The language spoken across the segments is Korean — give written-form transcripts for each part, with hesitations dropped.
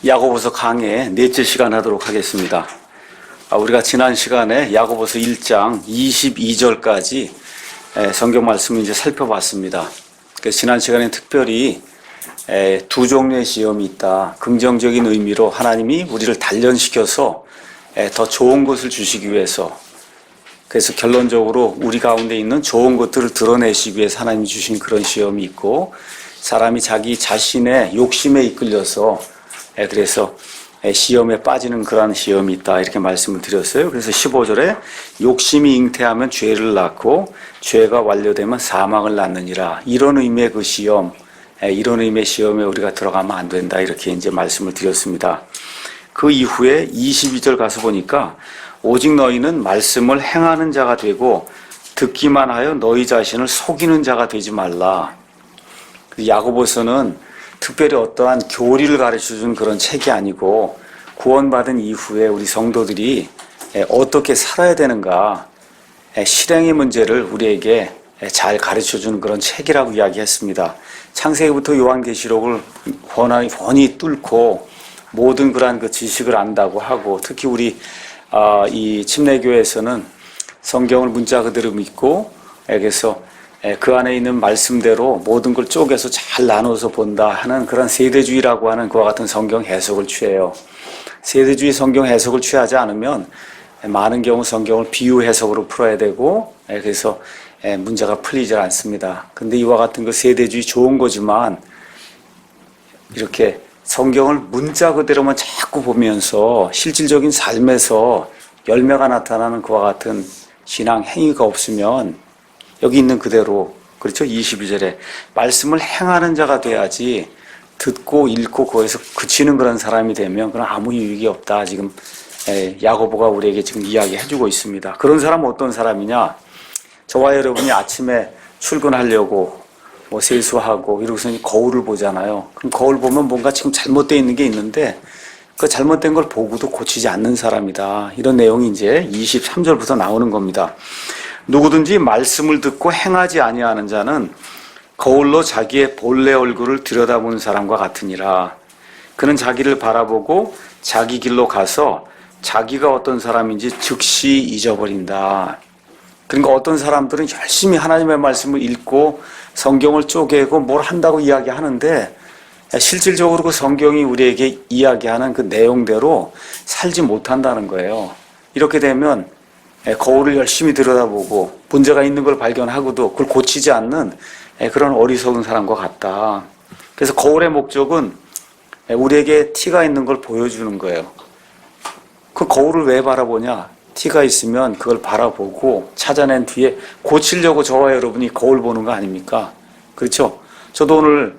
야고보서 강의 넷째 시간 하도록 하겠습니다. 우리가 지난 시간에 야고보서 1장 22절까지 성경 말씀을 이제 살펴봤습니다. 그래서 지난 시간에 특별히 두 종류의 시험이 있다. 긍정적인 의미로 하나님이 우리를 단련시켜서 더 좋은 것을 주시기 위해서, 그래서 결론적으로 우리 가운데 있는 좋은 것들을 드러내시기 위해서 하나님이 주신 그런 시험이 있고, 사람이 자기 자신의 욕심에 이끌려서 그래서 시험에 빠지는 그러한 시험이 있다, 이렇게 말씀을 드렸어요. 그래서 15절에 욕심이 잉태하면 죄를 낳고 죄가 완료되면 사망을 낳느니라, 이런 의미의 그 시험, 이런 의미의 시험에 우리가 들어가면 안 된다, 이렇게 이제 말씀을 드렸습니다. 그 이후에 22절 가서 보니까 오직 너희는 말씀을 행하는 자가 되고 듣기만 하여 너희 자신을 속이는 자가 되지 말라. 야고보서는 특별히 어떠한 교리를 가르쳐준 그런 책이 아니고 구원받은 이후에 우리 성도들이 어떻게 살아야 되는가, 실행의 문제를 우리에게 잘 가르쳐주는 그런 책이라고 이야기했습니다. 창세기부터 요한계시록을 훤히 뚫고 모든 그러한 그 지식을 안다고 하고, 특히 우리 이 침례교회에서는 성경을 문자 그대로 믿고, 그래서 그 안에 있는 말씀대로 모든 걸 쪼개서 잘 나눠서 본다 하는 그런 세대주의라고 하는 그와 같은 성경 해석을 취해요. 세대주의 성경 해석을 취하지 않으면 많은 경우 성경을 비유 해석으로 풀어야 되고, 그래서 문제가 풀리지 않습니다. 근데 이와 같은 그 세대주의 좋은 거지만, 이렇게 성경을 문자 그대로만 자꾸 보면서 실질적인 삶에서 열매가 나타나는 그와 같은 신앙 행위가 없으면, 여기 있는 그대로, 그렇죠? 22절에 말씀을 행하는 자가 돼야지, 듣고 읽고 거기서 그치는 그런 사람이 되면 그건 아무 유익이 없다, 지금 야고보가 우리에게 지금 이야기해주고 있습니다. 그런 사람은 어떤 사람이냐? 저와 여러분이 아침에 출근하려고 뭐 세수하고 이러고서 거울을 보잖아요. 그럼 거울 보면 뭔가 지금 잘못되어 있는 게 있는데 그 잘못된 걸 보고도 고치지 않는 사람이다, 이런 내용이 이제 23절부터 나오는 겁니다. 누구든지 말씀을 듣고 행하지 아니하는 자는 거울로 자기의 본래 얼굴을 들여다보는 사람과 같으니라. 그는 자기를 바라보고 자기 길로 가서 자기가 어떤 사람인지 즉시 잊어버린다. 그러니까 어떤 사람들은 열심히 하나님의 말씀을 읽고 성경을 쪼개고 뭘 한다고 이야기하는데, 실질적으로 그 성경이 우리에게 이야기하는 그 내용대로 살지 못한다는 거예요. 이렇게 되면 거울을 열심히 들여다보고 문제가 있는 걸 발견하고도 그걸 고치지 않는 그런 어리석은 사람과 같다. 그래서 거울의 목적은 우리에게 티가 있는 걸 보여주는 거예요. 그 거울을 왜 바라보냐? 티가 있으면 그걸 바라보고 찾아낸 뒤에 고치려고 저와 여러분이 거울 보는 거 아닙니까? 그렇죠? 저도 오늘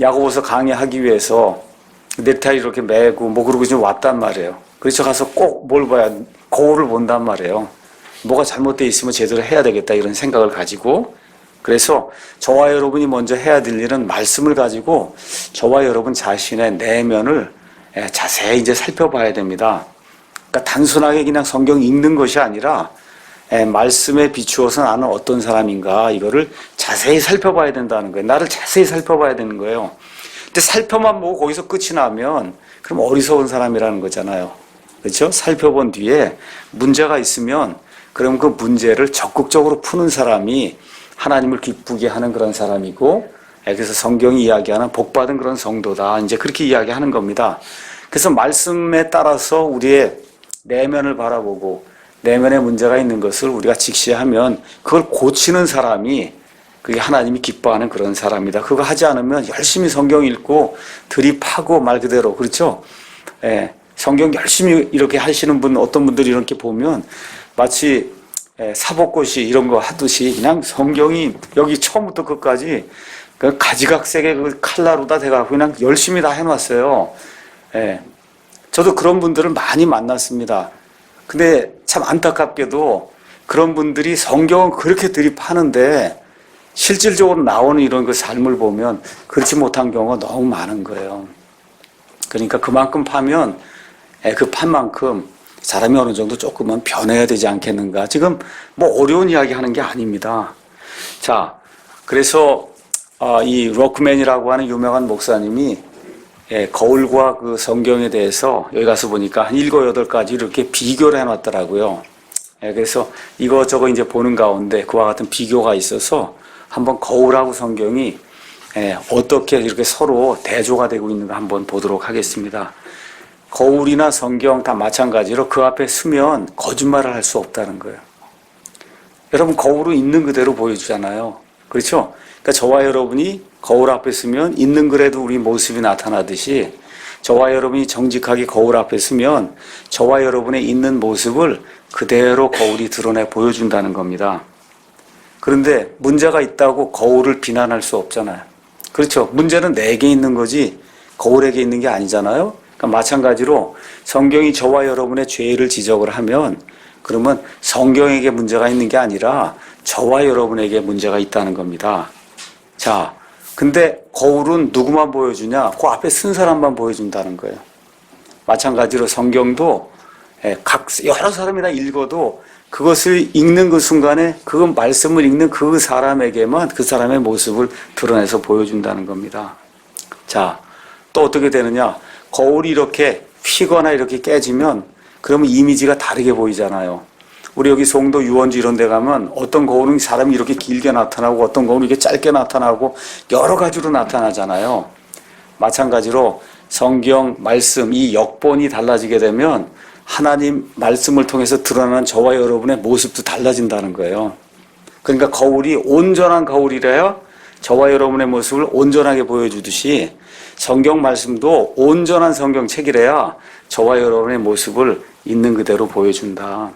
야고보서 강의하기 위해서 넥타이 이렇게 매고 뭐 그러고 좀 왔단 말이에요. 그래서 가서 꼭 뭘 봐야, 거울을 본단 말이에요. 뭐가 잘못되어 있으면 제대로 해야 되겠다, 이런 생각을 가지고. 그래서 저와 여러분이 먼저 해야 될 일은 말씀을 가지고 저와 여러분 자신의 내면을 자세히 이제 살펴봐야 됩니다. 그러니까 단순하게 그냥 성경 읽는 것이 아니라 말씀에 비추어서 나는 어떤 사람인가, 이거를 자세히 살펴봐야 된다는 거예요. 나를 자세히 살펴봐야 되는 거예요. 근데 살펴만 보고 거기서 끝이 나면 그럼 어리석은 사람이라는 거잖아요. 그렇죠? 살펴본 뒤에 문제가 있으면 그럼 그 문제를 적극적으로 푸는 사람이 하나님을 기쁘게 하는 그런 사람이고, 그래서 성경이 이야기하는 복받은 그런 성도다, 이제 그렇게 이야기하는 겁니다. 그래서 말씀에 따라서 우리의 내면을 바라보고 내면에 문제가 있는 것을 우리가 직시하면 그걸 고치는 사람이, 그게 하나님이 기뻐하는 그런 사람이다. 그거 하지 않으면 열심히 성경 읽고 들이파고 말 그대로, 그렇죠? 성경 열심히 이렇게 하시는 분, 어떤 분들이 이렇게 보면 마치 사법고시 이런 거 하듯이 그냥 성경이 여기 처음부터 끝까지 그 가지각색의 그 칼라로다 돼가지고 그냥 열심히 다 해놨어요. 저도 그런 분들을 많이 만났습니다. 근데 참 안타깝게도 그런 분들이 성경은 그렇게 들이파는데 실질적으로 나오는 이런 그 삶을 보면 그렇지 못한 경우가 너무 많은 거예요. 그러니까 그만큼 파면 그 판만큼 사람이 어느 정도 조금은 변해야 되지 않겠는가. 지금 뭐 어려운 이야기 하는 게 아닙니다. 자, 그래서 이 로크맨이라고 하는 유명한 목사님이 거울과 그 성경에 대해서 여기 가서 보니까 한 7, 8가지 이렇게 비교를 해놨더라고요. 그래서 이것저것 이제 보는 가운데 그와 같은 비교가 있어서 한번 거울하고 성경이 어떻게 이렇게 서로 대조가 되고 있는가 한번 보도록 하겠습니다. 거울이나 성경 다 마찬가지로 그 앞에 서면 거짓말을 할 수 없다는 거예요. 여러분, 거울은 있는 그대로 보여주잖아요. 그렇죠? 그러니까 저와 여러분이 거울 앞에 서면 있는 그래도 우리 모습이 나타나듯이 저와 여러분이 정직하게 거울 앞에 서면 저와 여러분의 있는 모습을 그대로 거울이 드러내 보여준다는 겁니다. 그런데 문제가 있다고 거울을 비난할 수 없잖아요. 그렇죠? 문제는 내게 있는 거지 거울에게 있는 게 아니잖아요. 그러니까 마찬가지로 성경이 저와 여러분의 죄를 지적을 하면 그러면 성경에게 문제가 있는 게 아니라 저와 여러분에게 문제가 있다는 겁니다. 자, 근데 거울은 누구만 보여주냐? 그 앞에 쓴 사람만 보여준다는 거예요. 마찬가지로 성경도 여러 사람이 다 읽어도 그것을 읽는 그 순간에 그 말씀을 읽는 그 사람에게만 그 사람의 모습을 드러내서 보여준다는 겁니다. 자, 또 어떻게 되느냐? 거울이 이렇게 휘거나 이렇게 깨지면 그러면 이미지가 다르게 보이잖아요. 우리 여기 송도 유원지 이런 데 가면 어떤 거울은 사람이 이렇게 길게 나타나고 어떤 거울은 이렇게 짧게 나타나고 여러 가지로 나타나잖아요. 마찬가지로 성경 말씀 이 역본이 달라지게 되면 하나님 말씀을 통해서 드러나는 저와 여러분의 모습도 달라진다는 거예요. 그러니까 거울이 온전한 거울이라야 저와 여러분의 모습을 온전하게 보여주듯이 성경 말씀도 온전한 성경책이라야 저와 여러분의 모습을 있는 그대로 보여준다.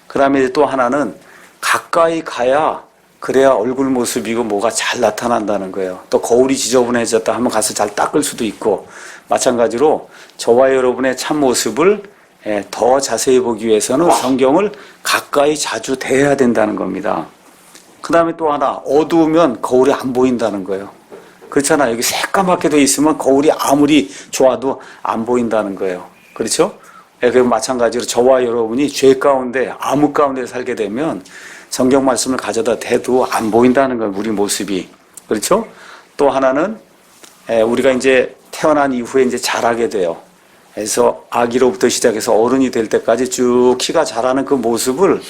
그 다음에 또 하나는 가까이 가야 그래야 얼굴 모습이고 뭐가 잘 나타난다는 거예요. 또 거울이 지저분해졌다 하면 가서 잘 닦을 수도 있고 마찬가지로 저와 여러분의 참모습을 더 자세히 보기 위해서는 성경을 가까이 자주 대해야 된다는 겁니다. 그 다음에 또 하나 어두우면 거울이 안 보인다는 거예요. 그렇잖아요. 여기 새까맣게 돼 있으면 거울이 아무리 좋아도 안 보인다는 거예요. 그렇죠? 그리고 마찬가지로 저와 여러분이 죄 가운데 암흑 가운데 살게 되면 성경 말씀을 가져다 대도 안 보인다는 거예요. 우리 모습이. 그렇죠? 또 하나는 우리가 이제 태어난 이후에 이제 자라게 돼요. 그래서 아기로부터 시작해서 어른이 될 때까지 쭉 키가 자라는 그 모습을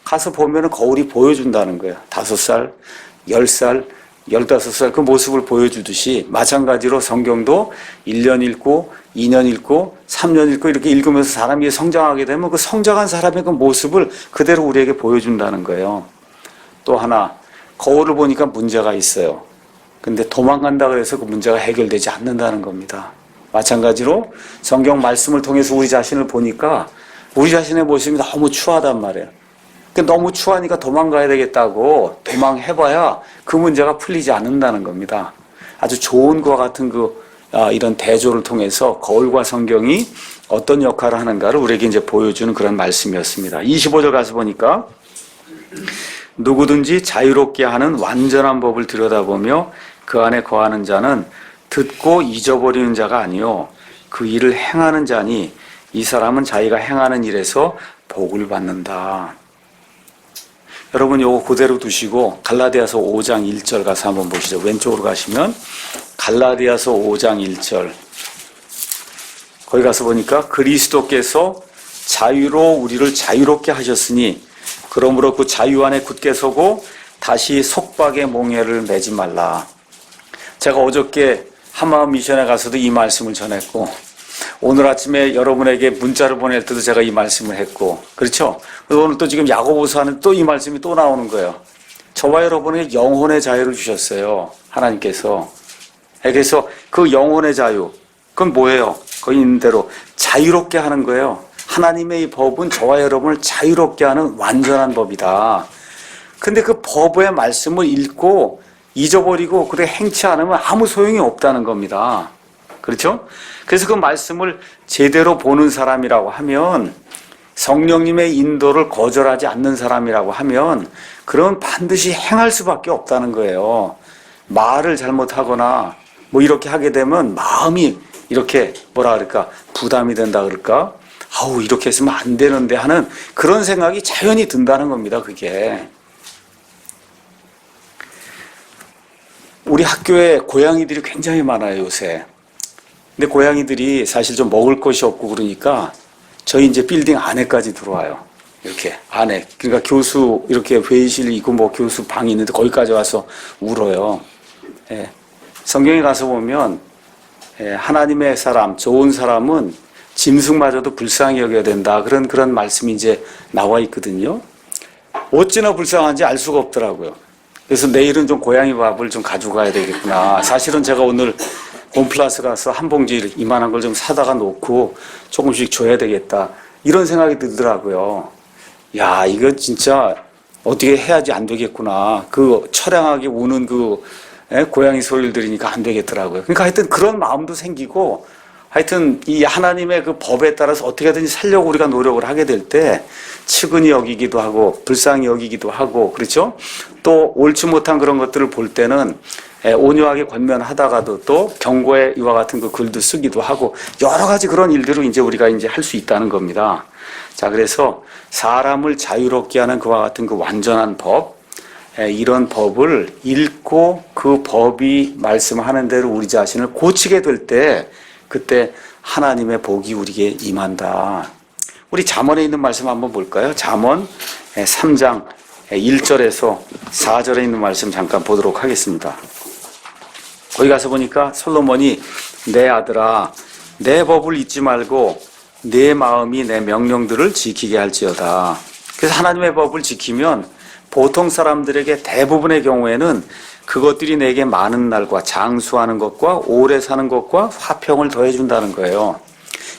가서 보면 거울이 보여준다는 거예요. 5살, 10살, 15살 그 모습을 보여주듯이 마찬가지로 성경도 1년 읽고 2년 읽고 3년 읽고 이렇게 읽으면서 사람이 성장하게 되면 그 성장한 사람의 그 모습을 그대로 우리에게 보여준다는 거예요. 또 하나 거울을 보니까 문제가 있어요. 근데 도망간다 그래서 그 문제가 해결되지 않는다는 겁니다. 마찬가지로 성경 말씀을 통해서 우리 자신을 보니까 우리 자신의 모습이 너무 추하단 말이에요. 너무 추하니까 도망가야 되겠다고 도망해봐야 그 문제가 풀리지 않는다는 겁니다. 아주 좋은 것과 같은 이런 대조를 통해서 거울과 성경이 어떤 역할을 하는가를 우리에게 이제 보여주는 그런 말씀이었습니다. 25절 가서 보니까 누구든지 자유롭게 하는 완전한 법을 들여다보며 그 안에 거하는 자는 듣고 잊어버리는 자가 아니요 그 일을 행하는 자니 이 사람은 자기가 행하는 일에서 복을 받는다. 여러분 요거 그대로 두시고 갈라디아서 5장 1절 가서 한번 보시죠. 왼쪽으로 가시면 갈라디아서 5장 1절 거기 가서 보니까 그리스도께서 자유로 우리를 자유롭게 하셨으니 그러므로 그 자유 안에 굳게 서고 다시 속박의 몽해를 매지 말라. 제가 어저께 한마음 미션에 가서도 이 말씀을 전했고 오늘 아침에 여러분에게 문자를 보낼 때도 제가 이 말씀을 했고 그렇죠? 오늘 또 지금 야고보서 하는 또 이 말씀이 또 나오는 거예요. 저와 여러분에게 영혼의 자유를 주셨어요. 하나님께서. 그래서 그 영혼의 자유 그건 뭐예요? 거기 있는 대로 자유롭게 하는 거예요. 하나님의 이 법은 저와 여러분을 자유롭게 하는 완전한 법이다. 근데 그 법의 말씀을 읽고 잊어버리고 그래 행치 않으면 아무 소용이 없다는 겁니다. 그렇죠? 그래서 그 말씀을 제대로 보는 사람이라고 하면 성령님의 인도를 거절하지 않는 사람이라고 하면 그러면 반드시 행할 수밖에 없다는 거예요. 말을 잘못하거나 뭐 이렇게 하게 되면 마음이 이렇게 뭐라 그럴까 부담이 된다 그럴까 아우 이렇게 했으면 안 되는데 하는 그런 생각이 자연히 든다는 겁니다. 그게 우리 학교에 고양이들이 굉장히 많아요 요새. 근데 고양이들이 사실 좀 먹을 것이 없고 그러니까 저희 이제 빌딩 안에까지 들어와요. 이렇게 안에. 그러니까 교수 이렇게 회의실 있고 뭐 교수 방이 있는데 거기까지 와서 울어요. 예. 성경에 가서 보면 하나님의 사람, 좋은 사람은 짐승마저도 불쌍히 여겨야 된다. 그런 말씀이 이제 나와 있거든요. 어찌나 불쌍한지 알 수가 없더라고요. 그래서 내일은 좀 고양이 밥을 좀 가지고 가야 되겠구나. 사실은 제가 오늘 홈플러스 가서 한 봉지 이만한 걸 좀 사다가 놓고 조금씩 줘야 되겠다. 이런 생각이 들더라고요. 야, 이거 진짜 어떻게 해야지 안 되겠구나. 그 처량하게 우는 고양이 소리를 들으니까 안 되겠더라고요. 그러니까 하여튼 그런 마음도 생기고 하여튼 이 하나님의 그 법에 따라서 어떻게든지 살려고 우리가 노력을 하게 될 때 측은히 여기기도 하고 불쌍히 여기기도 하고 그렇죠? 또 옳지 못한 그런 것들을 볼 때는 온유하게 권면하다가도 또 경고의 이와 같은 그 글도 쓰기도 하고 여러 가지 그런 일들을 이제 우리가 이제 할 수 있다는 겁니다. 자, 그래서 사람을 자유롭게 하는 그와 같은 그 완전한 법, 이런 법을 읽고 그 법이 말씀하는 대로 우리 자신을 고치게 될 때 그때 하나님의 복이 우리에게 임한다. 우리 잠언에 있는 말씀 한번 볼까요? 잠언 3장 1절에서 4절에 있는 말씀 잠깐 보도록 하겠습니다. 거기 가서 보니까 솔로몬이 내 아들아 내 법을 잊지 말고 내 마음이 내 명령들을 지키게 할지어다. 그래서 하나님의 법을 지키면 보통 사람들에게 대부분의 경우에는 그것들이 내게 많은 날과 장수하는 것과 오래 사는 것과 화평을 더해준다는 거예요.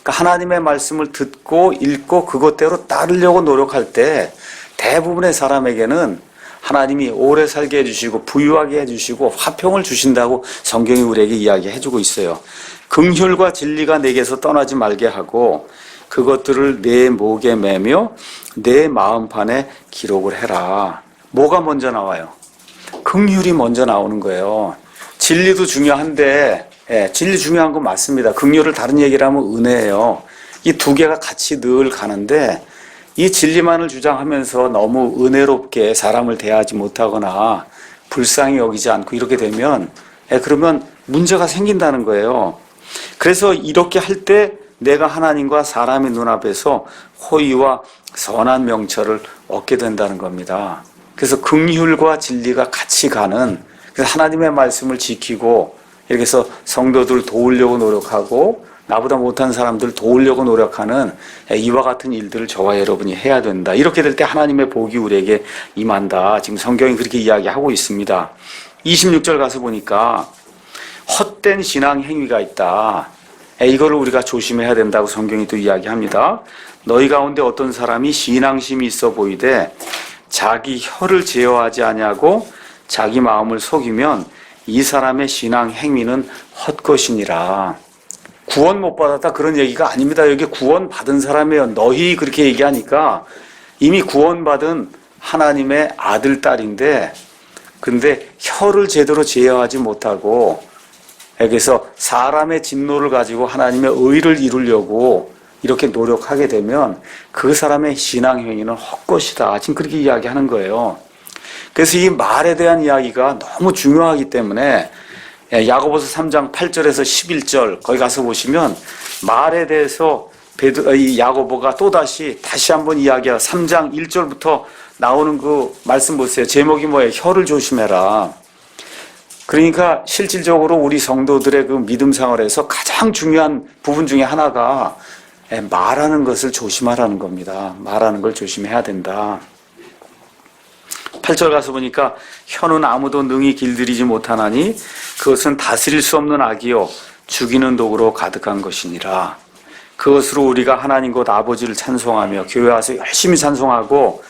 그러니까 하나님의 말씀을 듣고 읽고 그것대로 따르려고 노력할 때 대부분의 사람에게는 하나님이 오래 살게 해주시고 부유하게 해주시고 화평을 주신다고 성경이 우리에게 이야기해주고 있어요. 긍휼과 진리가 내게서 떠나지 말게 하고 그것들을 내 목에 매며 내 마음판에 기록을 해라. 뭐가 먼저 나와요? 긍휼이 먼저 나오는 거예요. 진리도 중요한데 진리 중요한 건 맞습니다. 긍휼을 다른 얘기를 하면 은혜예요. 이 두 개가 같이 늘 가는데 이 진리만을 주장하면서 너무 은혜롭게 사람을 대하지 못하거나 불쌍히 여기지 않고 이렇게 되면 그러면 문제가 생긴다는 거예요. 그래서 이렇게 할 때 내가 하나님과 사람의 눈앞에서 호의와 선한 명철을 얻게 된다는 겁니다. 그래서 긍휼과 진리가 같이 가는, 그래서 하나님의 말씀을 지키고 이렇게 해서 성도들을 도우려고 노력하고 나보다 못한 사람들을 도우려고 노력하는 이와 같은 일들을 저와 여러분이 해야 된다. 이렇게 될 때 하나님의 복이 우리에게 임한다. 지금 성경이 그렇게 이야기하고 있습니다. 26절 가서 보니까 헛된 신앙 행위가 있다. 이거를 우리가 조심해야 된다고 성경이 또 이야기합니다. 너희 가운데 어떤 사람이 신앙심이 있어 보이되 자기 혀를 제어하지 아니하고 자기 마음을 속이면 이 사람의 신앙 행위는 헛것이니라. 구원 못 받았다 그런 얘기가 아닙니다. 여기 구원 받은 사람이에요. 너희 그렇게 얘기하니까 이미 구원받은 하나님의 아들, 딸인데 근데 혀를 제대로 제어하지 못하고 여기서 사람의 진노를 가지고 하나님의 의를 이루려고 이렇게 노력하게 되면 그 사람의 신앙 행위는 헛것이다. 지금 그렇게 이야기하는 거예요. 그래서 이 말에 대한 이야기가 너무 중요하기 때문에 야고보서 3장 8절에서 11절 거기 가서 보시면 말에 대해서 이 야고보가 다시 한번 이야기해요. 3장 1절부터 나오는 그 말씀 보세요. 제목이 뭐예요? 혀를 조심해라. 그러니까 실질적으로 우리 성도들의 그 믿음 생활에서 가장 중요한 부분 중에 하나가 말하는 것을 조심하라는 겁니다. 말하는 걸 조심해야 된다. 8절 가서 보니까 혀는 아무도 능히 길들이지 못하나니 그것은 다스릴 수 없는 악이요 죽이는 독으로 가득한 것이니라. 그것으로 우리가 하나님 곧 아버지를 찬송하며 교회 와서 열심히 찬송하고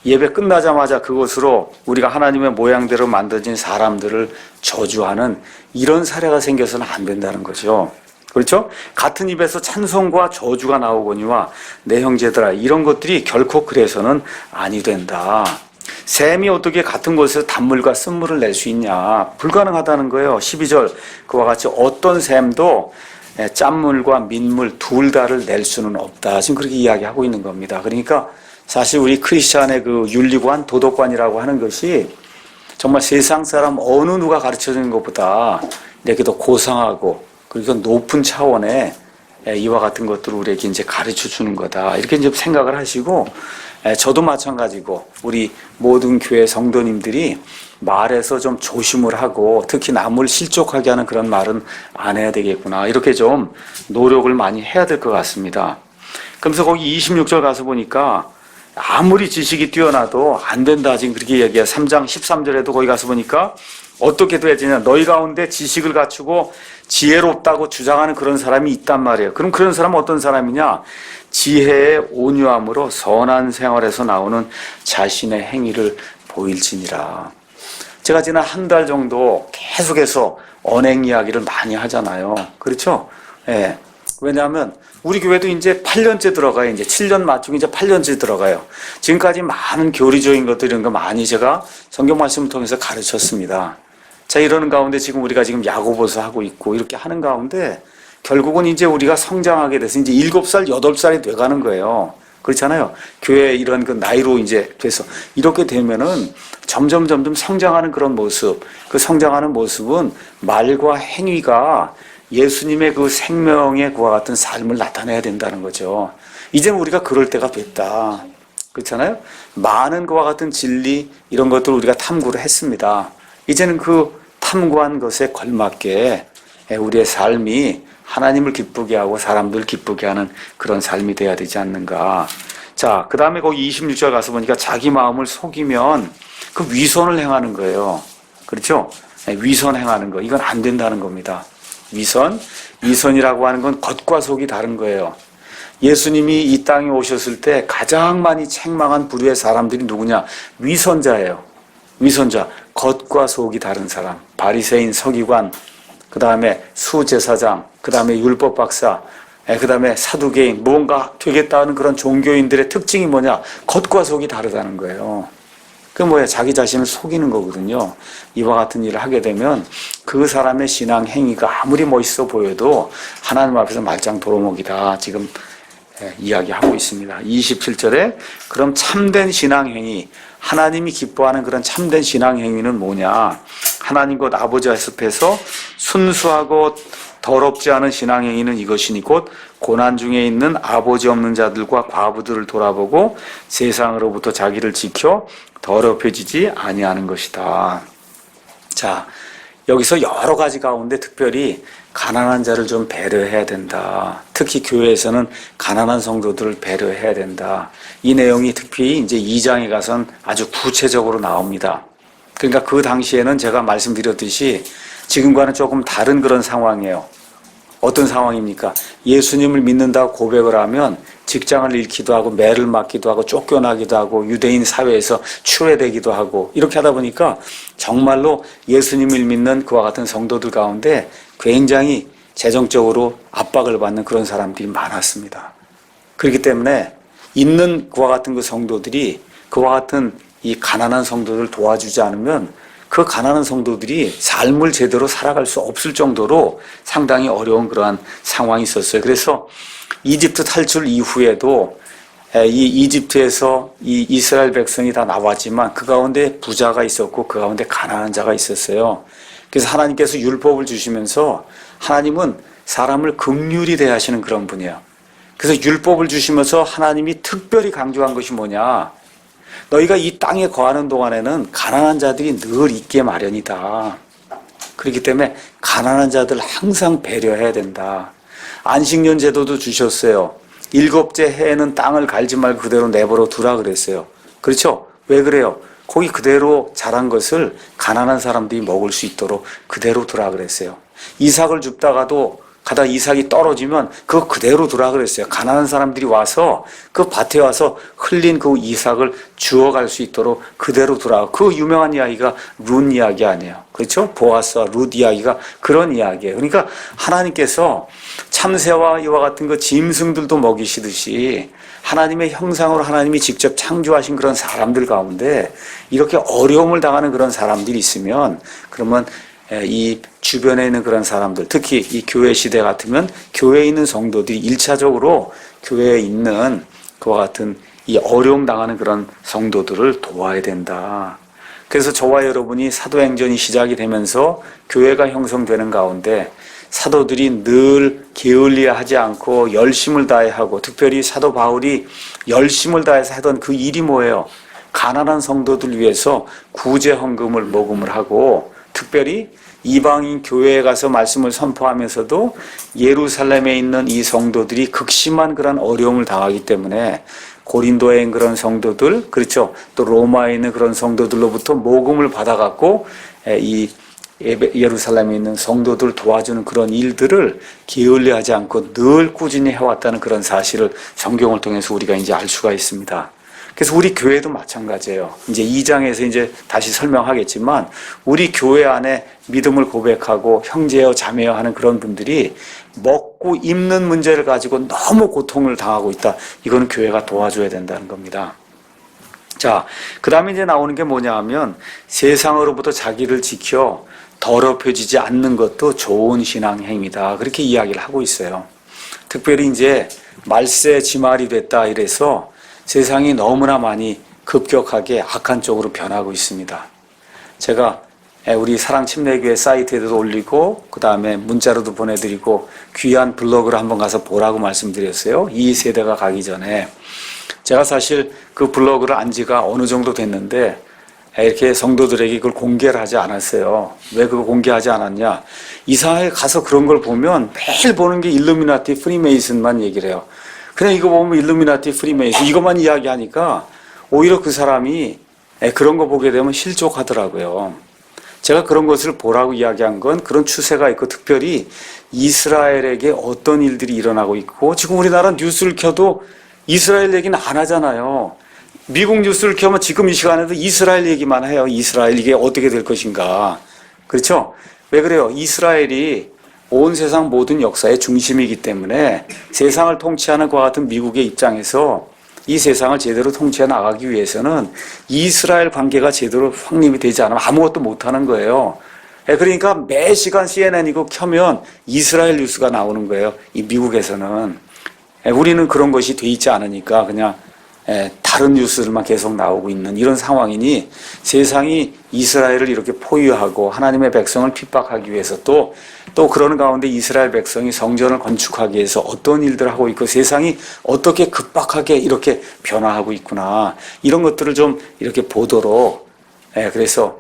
예배 끝나자마자 그것으로 우리가 하나님의 모양대로 만들어진 사람들을 저주하는 이런 사례가 생겨서는 안 된다는 거죠. 그렇죠? 같은 입에서 찬송과 저주가 나오거니와 내 형제들아 이런 것들이 결코 그래서는 아니 된다. 샘이 어떻게 같은 곳에서 단물과 쓴물을 낼 수 있냐? 불가능하다는 거예요. 12절 그와 같이 어떤 샘도 짠물과 민물 둘 다를 낼 수는 없다. 지금 그렇게 이야기하고 있는 겁니다. 그러니까 사실 우리 크리스찬의 그 윤리관, 도덕관이라고 하는 것이 정말 세상 사람 어느 누가 가르쳐주는 것보다 이렇게 더 고상하고 그리고 높은 차원의 이와 같은 것들을 우리에게 이제 가르쳐 주는 거다. 이렇게 이제 생각을 하시고, 저도 마찬가지고, 우리 모든 교회 성도님들이 말에서 좀 조심을 하고, 특히 남을 실족하게 하는 그런 말은 안 해야 되겠구나. 이렇게 좀 노력을 많이 해야 될 것 같습니다. 그러면서 거기 26절 가서 보니까, 아무리 지식이 뛰어나도 안 된다. 지금 그렇게 얘기해요. 3장 13절에도 거기 가서 보니까, 어떻게 돼야 되냐. 너희 가운데 지식을 갖추고 지혜롭다고 주장하는 그런 사람이 있단 말이에요. 그럼 그런 사람은 어떤 사람이냐? 지혜의 온유함으로 선한 생활에서 나오는 자신의 행위를 보일지니라. 제가 지난 한 달 정도 계속해서 언행 이야기를 많이 하잖아요. 그렇죠? 예. 왜냐하면 우리 교회도 이제 8년째 들어가요. 이제 7년 맞추고 이제 8년째 들어가요. 지금까지 많은 교리적인 것들 이런 거 많이 제가 성경 말씀을 통해서 가르쳤습니다. 자, 이러는 가운데 지금 우리가 지금 야고보서 하고 있고 이렇게 하는 가운데 결국은 이제 우리가 성장하게 돼서 이제 7살, 8살이 돼가는 거예요. 그렇잖아요. 교회 이런 그 나이로 이제 돼서 이렇게 되면은 점점 성장하는 그런 모습, 그 성장하는 모습은 말과 행위가 예수님의 그 생명의 그와 같은 삶을 나타내야 된다는 거죠. 이제는 우리가 그럴 때가 됐다. 그렇잖아요. 많은 그와 같은 진리 이런 것들을 우리가 탐구를 했습니다. 이제는 그 탐구한 것에 걸맞게 우리의 삶이 하나님을 기쁘게 하고 사람들 기쁘게 하는 그런 삶이 돼야 되지 않는가. 자, 그 다음에 거기 26절 가서 보니까 자기 마음을 속이면 그 위선을 행하는 거예요. 그렇죠? 위선 행하는 거. 이건 안 된다는 겁니다. 위선이라고 하는 건 겉과 속이 다른 거예요. 예수님이 이 땅에 오셨을 때 가장 많이 책망한 부류의 사람들이 누구냐? 위선자예요. 위선자. 겉과 속이 다른 사람. 바리새인, 서기관, 그 다음에 수제사장, 그 다음에 율법 박사, 그 다음에 사두개인, 뭔가 되겠다는 그런 종교인들의 특징이 뭐냐? 겉과 속이 다르다는 거예요. 그 뭐야? 자기 자신을 속이는 거거든요. 이와 같은 일을 하게 되면 그 사람의 신앙 행위가 아무리 멋있어 보여도 하나님 앞에서 말짱 도루묵이다. 지금 이야기하고 있습니다. 27절에 그럼 참된 신앙 행위, 하나님이 기뻐하는 그런 참된 신앙 행위는 뭐냐? 하나님 곧 아버지 앞에서 순수하고 더럽지 않은 신앙 행위는 이것이니 곧 고난 중에 있는 아버지 없는 자들과 과부들을 돌아보고 세상으로부터 자기를 지켜 더럽혀지지 아니하는 것이다. 자, 여기서 여러 가지 가운데 특별히 가난한 자를 좀 배려해야 된다. 특히 교회에서는 가난한 성도들을 배려해야 된다. 이 내용이 특히 이제 2장에 가선 아주 구체적으로 나옵니다. 그러니까 그 당시에는 제가 말씀드렸듯이 지금과는 조금 다른 그런 상황이에요. 어떤 상황입니까? 예수님을 믿는다고 고백을 하면 직장을 잃기도 하고 매를 맞기도 하고 쫓겨나기도 하고 유대인 사회에서 추회되기도 하고 이렇게 하다 보니까 정말로 예수님을 믿는 그와 같은 성도들 가운데 굉장히 재정적으로 압박을 받는 그런 사람들이 많았습니다. 그렇기 때문에 있는 그와 같은 그 성도들이 그와 같은 이 가난한 성도들을 도와주지 않으면 그 가난한 성도들이 삶을 제대로 살아갈 수 없을 정도로 상당히 어려운 그러한 상황이 있었어요. 그래서 이집트 탈출 이후에도 이 이집트에서 이 이스라엘 백성이 다 나왔지만 그 가운데 부자가 있었고 그 가운데 가난한 자가 있었어요. 그래서 하나님께서 율법을 주시면서 하나님은 사람을 긍휼히 대하시는 그런 분이에요. 그래서 율법을 주시면서 하나님이 특별히 강조한 것이 뭐냐? 너희가 이 땅에 거하는 동안에는 가난한 자들이 늘 있게 마련이다. 그렇기 때문에 가난한 자들 항상 배려해야 된다. 안식년 제도도 주셨어요. 7째 해에는 땅을 갈지 말고 그대로 내버려 두라 그랬어요. 그렇죠? 왜 그래요? 거기 그대로 자란 것을 가난한 사람들이 먹을 수 있도록 그대로 두라 그랬어요. 이삭을 줍다가도 가다 이삭이 떨어지면 그거 그대로 두라 그랬어요. 가난한 사람들이 와서 그 밭에 와서 흘린 그 이삭을 주워갈 수 있도록 그대로 두라. 그 유명한 이야기가 룻 이야기 아니에요. 그렇죠? 보아스와 룻 이야기가 그런 이야기예요. 그러니까 하나님께서 참새와 이와 같은 그 짐승들도 먹이시듯이 하나님의 형상으로 하나님이 직접 창조하신 그런 사람들 가운데 이렇게 어려움을 당하는 그런 사람들이 있으면 그러면 이 주변에 있는 그런 사람들, 특히 이 교회 시대 같으면 교회에 있는 성도들이 1차적으로 교회에 있는 그와 같은 이 어려움 당하는 그런 성도들을 도와야 된다. 그래서 저와 여러분이 사도행전이 시작이 되면서 교회가 형성되는 가운데 사도들이 늘 게을리하지 않고 열심을 다해 하고, 특별히 사도 바울이 열심을 다해서 하던 그 일이 뭐예요? 가난한 성도들 위해서 구제 헌금을 모금을 하고, 특별히 이방인 교회에 가서 말씀을 선포하면서도 예루살렘에 있는 이 성도들이 극심한 그런 어려움을 당하기 때문에 고린도에 있는 그런 성도들, 그렇죠, 또 로마에 있는 그런 성도들로부터 모금을 받아갖고 이 예루살렘에 있는 성도들 도와주는 그런 일들을 게을리하지 않고 늘 꾸준히 해왔다는 그런 사실을 성경을 통해서 우리가 이제 알 수가 있습니다. 그래서 우리 교회도 마찬가지예요. 이제 2장에서 이제 다시 설명하겠지만, 우리 교회 안에 믿음을 고백하고 형제여 자매여 하는 그런 분들이 먹고 입는 문제를 가지고 너무 고통을 당하고 있다. 이거는 교회가 도와줘야 된다는 겁니다. 자, 그 다음에 이제 나오는 게 뭐냐 하면, 세상으로부터 자기를 지켜 더럽혀지지 않는 것도 좋은 신앙 행위다. 그렇게 이야기를 하고 있어요. 특별히 이제 말세 지말이 됐다 이래서 세상이 너무나 많이 급격하게 악한 쪽으로 변하고 있습니다. 제가 우리 사랑침례교회 사이트에도 올리고, 그 다음에 문자로도 보내드리고, 귀한 블로그를 한번 가서 보라고 말씀드렸어요. 이 세대가 가기 전에. 제가 사실 그 블로그를 안 지가 어느 정도 됐는데 이렇게 성도들에게 그걸 공개를 하지 않았어요. 왜 그거 공개하지 않았냐? 이상하게 가서 그런 걸 보면 매일 보는 게 일루미나티, 프리메이슨만 얘기를 해요. 그냥 이거 보면 일루미나티, 프리메이슨 이것만 이야기하니까 오히려 그 사람이 그런 거 보게 되면 실족하더라고요. 제가 그런 것을 보라고 이야기한 건 그런 추세가 있고, 특별히 이스라엘에게 어떤 일들이 일어나고 있고, 지금 우리나라 뉴스를 켜도 이스라엘 얘기는 안 하잖아요. 미국 뉴스를 켜면 지금 이 시간에도 이스라엘 얘기만 해요. 이스라엘 이게 어떻게 될 것인가. 그렇죠? 왜 그래요? 이스라엘이 온 세상 모든 역사의 중심이기 때문에 세상을 통치하는 것 같은 미국의 입장에서 이 세상을 제대로 통치해 나가기 위해서는 이스라엘 관계가 제대로 확립이 되지 않으면 아무것도 못하는 거예요. 그러니까 매 시간 CNN 이거 켜면 이스라엘 뉴스가 나오는 거예요. 이 미국에서는. 우리는 그런 것이 돼 있지 않으니까 그냥 다른 뉴스들만 계속 나오고 있는 이런 상황이니, 세상이 이스라엘을 이렇게 포위하고 하나님의 백성을 핍박하기 위해서 또 그러는 가운데 이스라엘 백성이 성전을 건축하기 위해서 어떤 일들을 하고 있고, 세상이 어떻게 급박하게 이렇게 변화하고 있구나, 이런 것들을 좀 이렇게 보도록 그래서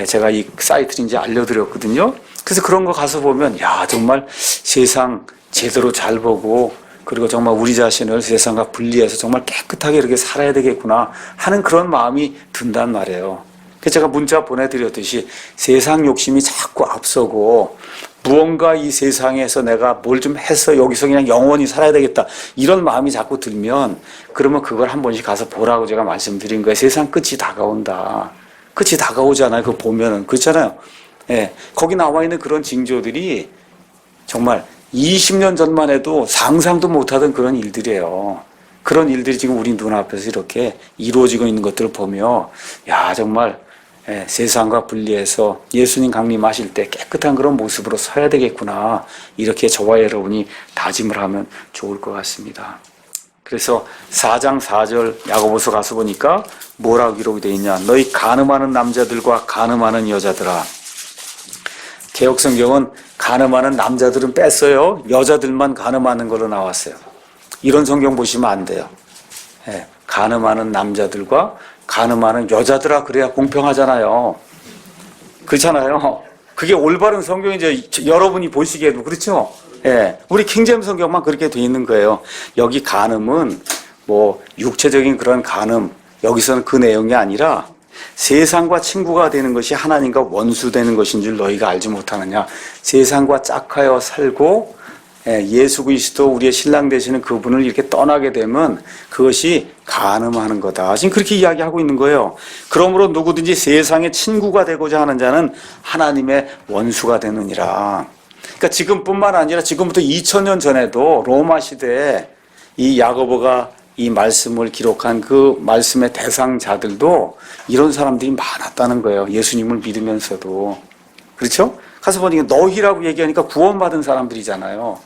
제가 이 사이트를 이제 알려드렸거든요. 그래서 그런 거 가서 보면 야, 정말 세상 제대로 잘 보고, 그리고 정말 우리 자신을 세상과 분리해서 정말 깨끗하게 이렇게 살아야 되겠구나 하는 그런 마음이 든단 말이에요. 그래서 제가 문자 보내드렸듯이 세상 욕심이 자꾸 앞서고, 무언가 이 세상에서 내가 뭘 좀 해서 여기서 그냥 영원히 살아야 되겠다, 이런 마음이 자꾸 들면, 그러면 그걸 한 번씩 가서 보라고 제가 말씀드린 거예요. 세상 끝이 다가온다. 끝이 다가오잖아요. 그거 보면은. 그렇잖아요. 거기 나와 있는 그런 징조들이 정말 20년 전만 해도 상상도 못하던 그런 일들이에요. 그런 일들이 지금 우리 눈앞에서 이렇게 이루어지고 있는 것들을 보며, 야, 정말 세상과 분리해서 예수님 강림하실 때 깨끗한 그런 모습으로 서야 되겠구나, 이렇게 저와 여러분이 다짐을 하면 좋을 것 같습니다. 그래서 4장 4절 야고보서 가서 보니까 뭐라고 기록이 되어 있냐? 너희 간음하는 남자들과 간음하는 여자들아. 개혁성경은 간음하는 남자들은 뺐어요. 여자들만 간음하는 걸로 나왔어요. 이런 성경 보시면 안 돼요. 간음하는 남자들과 간음하는 여자들아, 그래야 공평하잖아요. 그렇잖아요. 그게 올바른 성경이죠. 여러분이 보시기에도. 그렇죠? 우리 킹제임스 성경만 그렇게 돼 있는 거예요. 여기 간음은 뭐 육체적인 그런 간음, 여기서는 그 내용이 아니라 세상과 친구가 되는 것이 하나님과 원수되는 것인 줄 너희가 알지 못하느냐. 세상과 짝하여 살고 예수 그리스도 우리의 신랑 되시는 그분을 이렇게 떠나게 되면 그것이 간음하는 거다. 지금 그렇게 이야기하고 있는 거예요. 그러므로 누구든지 세상의 친구가 되고자 하는 자는 하나님의 원수가 되느니라. 그러니까 지금뿐만 아니라 지금부터 2000년 전에도 로마 시대에 이 야고보가 이 말씀을 기록한 그 말씀의 대상자들도 이런 사람들이 많았다는 거예요. 예수님을 믿으면서도. 그렇죠? 가서 보니까 너희라고 얘기하니까 구원받은 사람들이잖아요.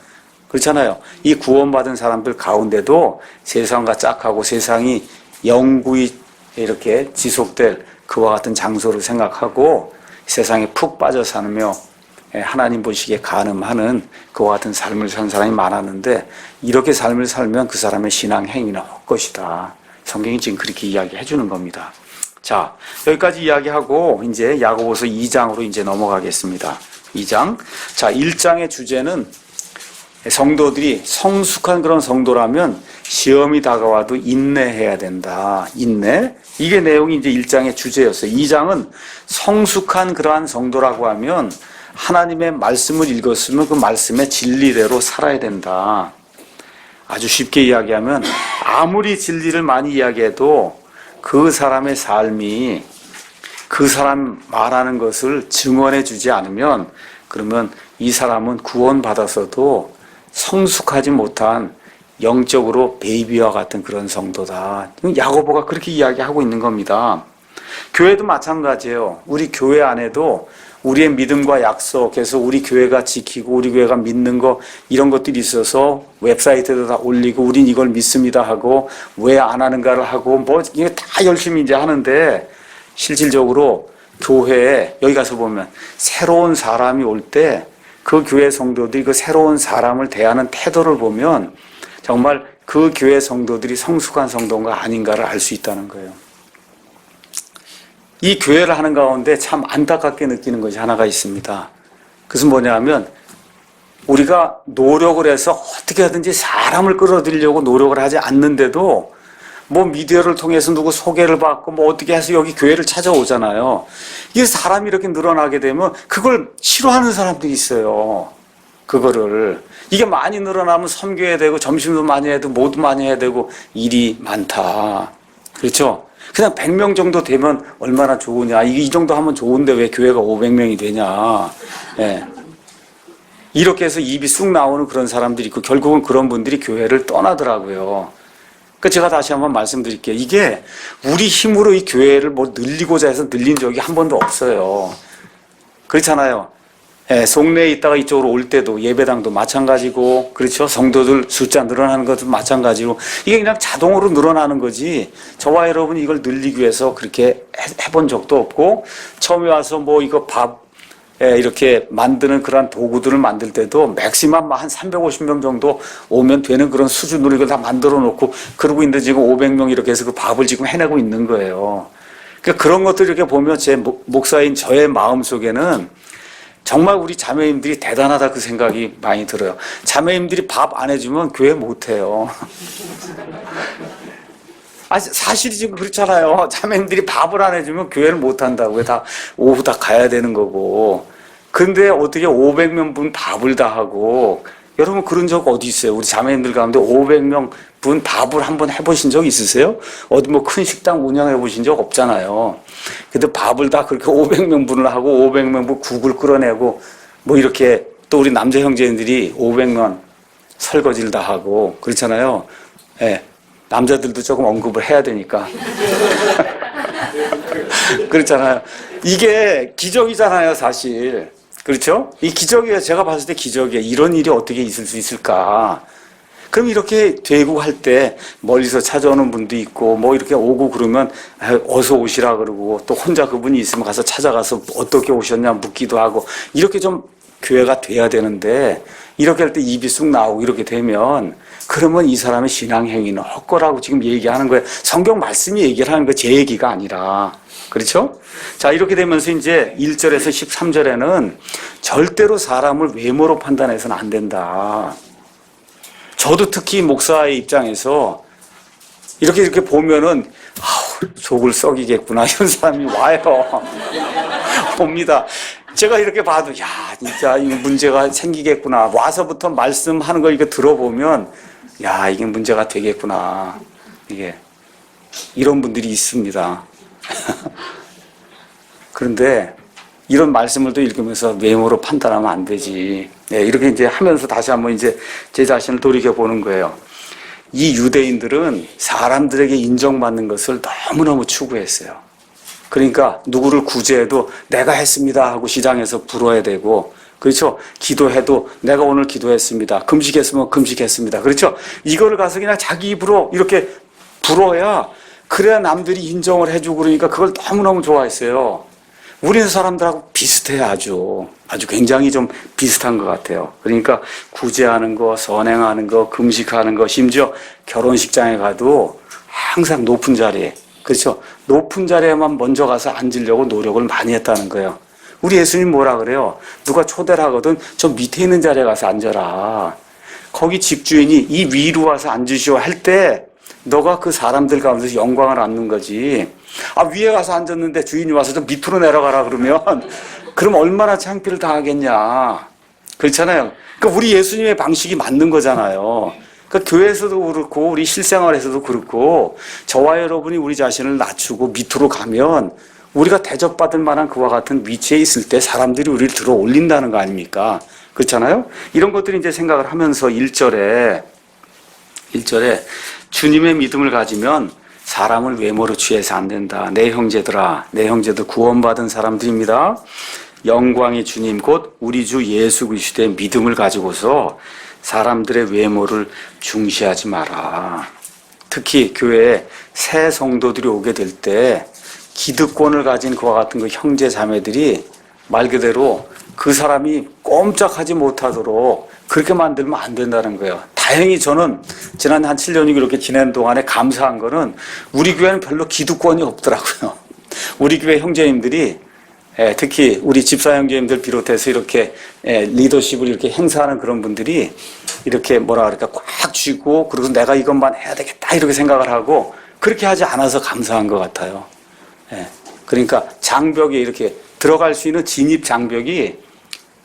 그렇잖아요. 이 구원받은 사람들 가운데도 세상과 짝하고 세상이 영구히 이렇게 지속될 그와 같은 장소를 생각하고 세상에 푹 빠져 사느며 하나님 보시기에 간음하는 그와 같은 삶을 산 사람이 많았는데 이렇게 삶을 살면 그 사람의 신앙 행위는 헛것이다. 성경이 지금 그렇게 이야기해 주는 겁니다. 자, 여기까지 이야기하고 이제 야고보서 2장으로 이제 넘어가겠습니다. 2장. 자, 1장의 주제는 성도들이 성숙한 그런 성도라면 시험이 다가와도 인내해야 된다. 인내. 이게 내용이 이제 1장의 주제였어요. 2장은 성숙한 그러한 성도라고 하면 하나님의 말씀을 읽었으면 그 말씀의 진리대로 살아야 된다. 아주 쉽게 이야기하면 아무리 진리를 많이 이야기해도 그 사람의 삶이 그 사람 말하는 것을 증언해 주지 않으면 그러면 이 사람은 구원받았어도 성숙하지 못한 영적으로 베이비와 같은 그런 성도다. 야고보가 그렇게 이야기하고 있는 겁니다. 교회도 마찬가지예요. 우리 교회 안에도 우리의 믿음과 약속해서 우리 교회가 지키고 우리 교회가 믿는 거 이런 것들이 있어서 웹사이트에도 다 올리고 우린 이걸 믿습니다 하고 왜 안 하는가를 하고 뭐 이게 다 열심히 이제 하는데 실질적으로 교회에 여기 가서 보면 새로운 사람이 올 때 그 교회 성도들이 그 새로운 사람을 대하는 태도를 보면 정말 그 교회 성도들이 성숙한 성도인가 아닌가를 알 수 있다는 거예요. 이 교회를 하는 가운데 참 안타깝게 느끼는 것이 하나가 있습니다. 그것은 뭐냐면 우리가 노력을 해서 어떻게 하든지 사람을 끌어들이려고 노력을 하지 않는데도 뭐 미디어를 통해서 누구 소개를 받고 뭐 어떻게 해서 여기 교회를 찾아오잖아요. 이게 사람이 이렇게 늘어나게 되면 그걸 싫어하는 사람들이 있어요. 그거를. 이게 많이 늘어나면 섬겨야 되고 점심도 많이 해야 되고 뭐도 많이 해야 되고 일이 많다. 그렇죠? 그냥 100명 정도 되면 얼마나 좋으냐. 이 정도 하면 좋은데 왜 교회가 500명이 되냐. 예. 이렇게 해서 입이 쑥 나오는 그런 사람들이 있고 결국은 그런 분들이 교회를 떠나더라고요. 그러니까 제가 다시 한번 말씀드릴게요. 이게 우리 힘으로 이 교회를 뭐 늘리고자 해서 늘린 적이 한 번도 없어요. 그렇잖아요. 예, 속내에 있다가 이쪽으로 올 때도 예배당도 마찬가지고, 그렇죠? 성도들 숫자 늘어나는 것도 마찬가지로, 이게 그냥 자동으로 늘어나는 거지, 저와 여러분이 이걸 늘리기 위해서 그렇게 해본 적도 없고, 처음에 와서 뭐 이거 밥, 이렇게 만드는 그런 도구들을 만들 때도 맥시멈 한 350명 정도 오면 되는 그런 수준으로 이걸 다 만들어 놓고, 그러고 있는데 지금 500명 이렇게 해서 그 밥을 지금 해내고 있는 거예요. 그러니까 그런 것들 이렇게 보면 제 목사인 저의 마음 속에는 정말 우리 자매님들이 대단하다 그 생각이 많이 들어요. 자매님들이 밥 안 해주면 교회 못 해요. 아, 사실이 지금 그렇잖아요. 자매님들이 밥을 안 해주면 교회를 못 한다고. 다 오후 다 가야 되는 거고. 근데 어떻게 500명 분 밥을 다 하고, 여러분 그런 적 어디 있어요? 우리 자매님들 가운데 500명 분 밥을 한번 해보신 적 있으세요? 어디 뭐 큰 식당 운영해 보신 적 없잖아요. 근데 밥을 다 그렇게 500명 분을 하고 500명 분 국을 끓여내고 뭐 이렇게 또 우리 남자 형제들이 500명 설거지를 다 하고 그렇잖아요. 예. 남자들도 조금 언급을 해야 되니까. 그렇잖아요. 이게 기적이잖아요, 사실. 그렇죠? 이 기적이에요. 제가 봤을 때 기적이에요. 이런 일이 어떻게 있을 수 있을까? 그럼 이렇게 되고 할 때 멀리서 찾아오는 분도 있고 뭐 이렇게 오고 그러면 어서 오시라 그러고 또 혼자 그분이 있으면 가서 찾아가서 어떻게 오셨냐 묻기도 하고 이렇게 좀 교회가 돼야 되는데 이렇게 할 때 입이 쑥 나오고 이렇게 되면 그러면 이 사람의 신앙 행위는 헛거라고 지금 얘기하는 거예요. 성경 말씀이 얘기를 하는 거 제 얘기가 아니라. 그렇죠? 자, 이렇게 되면서 이제 1절에서 13절에는 절대로 사람을 외모로 판단해서는 안 된다. 저도 특히 목사의 입장에서 이렇게 보면은 아우, 속을 썩이겠구나 이런 사람이 와요. 봅니다. 제가 이렇게 봐도 야 진짜 이 문제가 생기겠구나. 와서부터 말씀하는 거 이렇게 들어보면 야 이게 문제가 되겠구나. 이게 이런 분들이 있습니다. 그런데 이런 말씀을 또 읽으면서 외모로 판단하면 안 되지. 네, 이렇게 이제 하면서 다시 한번 이제 제 자신을 돌이켜보는 거예요. 이 유대인들은 사람들에게 인정받는 것을 너무너무 추구했어요. 그러니까 누구를 구제해도 내가 했습니다 하고 시장에서 불어야 되고, 그렇죠? 기도해도 내가 오늘 기도했습니다. 금식했으면 금식했습니다. 그렇죠? 이거를 가서 그냥 자기 입으로 이렇게 불어야 그래야 남들이 인정을 해주고 그러니까 그걸 너무너무 좋아했어요. 우리는 사람들하고 비슷해요. 아주 굉장히 좀 비슷한 것 같아요. 그러니까 구제하는 거, 선행하는 거, 금식하는 거, 심지어 결혼식장에 가도 항상 높은 자리에, 그렇죠? 높은 자리에만 먼저 가서 앉으려고 노력을 많이 했다는 거예요. 우리 예수님 뭐라 그래요? 누가 초대를 하거든 저 밑에 있는 자리에 가서 앉아라. 거기 집주인이 이 위로 와서 앉으시오 할 때 너가 그 사람들 가운데서 영광을 얻는 거지. 위에 가서 앉았는데 주인이 와서 좀 밑으로 내려가라 그러면 그럼 얼마나 창피를 당하겠냐. 그렇잖아요. 그러니까 우리 예수님의 방식이 맞는 거잖아요. 그러니까 교회에서도 그렇고 우리 실생활에서도 그렇고 저와 여러분이 우리 자신을 낮추고 밑으로 가면 우리가 대접받을 만한 그와 같은 위치에 있을 때 사람들이 우리를 들어 올린다는 거 아닙니까? 그렇잖아요? 이런 것들이 이제 생각을 하면서 1절에 주님의 믿음을 가지면 사람을 외모로 취해서 안 된다. 내 형제들아, 내 형제들 구원받은 사람들입니다. 영광의 주님 곧 우리 주 예수 그리스도의 믿음을 가지고서 사람들의 외모를 중시하지 마라. 특히 교회에 새 성도들이 오게 될 때 기득권을 가진 그와 같은 그 형제 자매들이 말 그대로 그 사람이 꼼짝하지 못하도록 그렇게 만들면 안 된다는 거예요. 다행히 저는 지난 한 7년이 그렇게 지낸 동안에 감사한 거는 우리 교회는 별로 기득권이 없더라고요. 우리 교회 형제님들이 특히 우리 집사 형제님들 비롯해서 이렇게 리더십을 이렇게 행사하는 그런 분들이 이렇게 뭐라 그럴까 꽉 쥐고 그리고 내가 이것만 해야 되겠다 이렇게 생각을 하고 그렇게 하지 않아서 감사한 것 같아요. 그러니까 장벽에 이렇게 들어갈 수 있는 진입 장벽이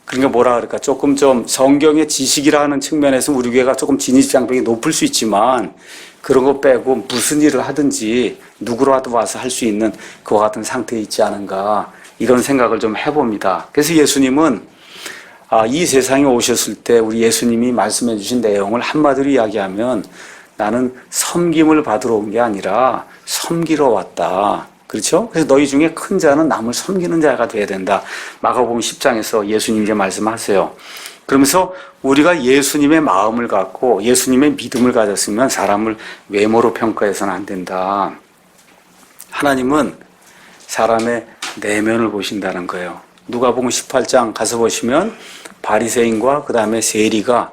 그러니까 뭐라 그럴까 조금 좀 성경의 지식이라는 측면에서 우리 교회가 조금 진입 장벽이 높을 수 있지만 그런 거 빼고 무슨 일을 하든지 누구라도 와서 할 수 있는 그와 같은 상태에 있지 않은가 이런 생각을 좀 해봅니다. 그래서 예수님은 이 세상에 오셨을 때 우리 예수님이 말씀해 주신 내용을 한마디로 이야기하면 나는 섬김을 받으러 온 게 아니라 섬기러 왔다. 그렇죠? 그래서 너희 중에 큰 자는 남을 섬기는 자가 돼야 된다. 마가복음 10장에서 예수님 이제 말씀하세요. 그러면서 우리가 예수님의 마음을 갖고 예수님의 믿음을 가졌으면 사람을 외모로 평가해서는 안 된다. 하나님은 사람의 내면을 보신다는 거예요. 누가복음 18장 가서 보시면 바리새인과 그 다음에 세리가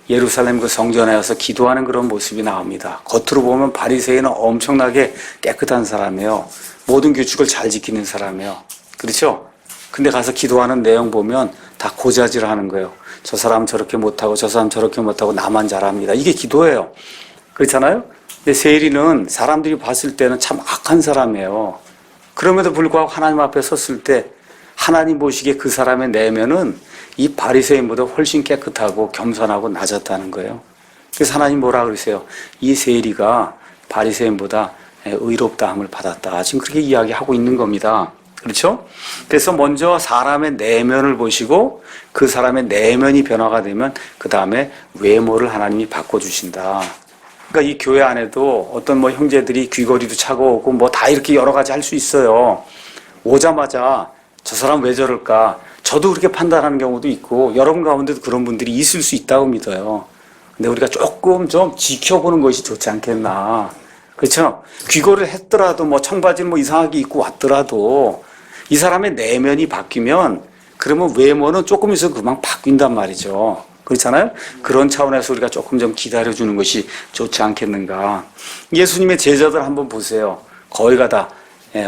예루살렘 그 성전에 와서 기도하는 그런 모습이 나옵니다. 겉으로 보면 바리새인은 엄청나게 깨끗한 사람이에요. 모든 규칙을 잘 지키는 사람이에요. 그렇죠? 근데 가서 기도하는 내용 보면 다 고자질 하는 거예요. 저 사람 저렇게 못하고 저 사람 저렇게 못하고 나만 잘합니다. 이게 기도예요. 그렇잖아요? 근데 세리는 사람들이 봤을 때는 참 악한 사람이에요. 그럼에도 불구하고 하나님 앞에 섰을 때 하나님 보시기에 그 사람의 내면은 이 바리새인보다 훨씬 깨끗하고 겸손하고 낮았다는 거예요. 그래서 하나님 뭐라 그러세요? 이 세리가 바리새인보다 의롭다함을 받았다. 지금 그렇게 이야기하고 있는 겁니다. 그렇죠? 그래서 먼저 사람의 내면을 보시고 그 사람의 내면이 변화가 되면 그 다음에 외모를 하나님이 바꿔주신다. 그러니까 이 교회 안에도 어떤 뭐 형제들이 귀걸이도 차고 오고 뭐 다 이렇게 여러 가지 할 수 있어요. 오자마자 저 사람 왜 저럴까? 저도 그렇게 판단하는 경우도 있고 여러분 가운데도 그런 분들이 있을 수 있다고 믿어요. 근데 우리가 조금 좀 지켜보는 것이 좋지 않겠나. 그렇죠? 귀걸이를 했더라도 뭐 청바지를 뭐 이상하게 입고 왔더라도 이 사람의 내면이 바뀌면 그러면 외모는 조금 있으면 금방 바뀐단 말이죠. 그렇잖아요? 그런 차원에서 우리가 조금 좀 기다려주는 것이 좋지 않겠는가. 예수님의 제자들 한번 보세요. 거의가 다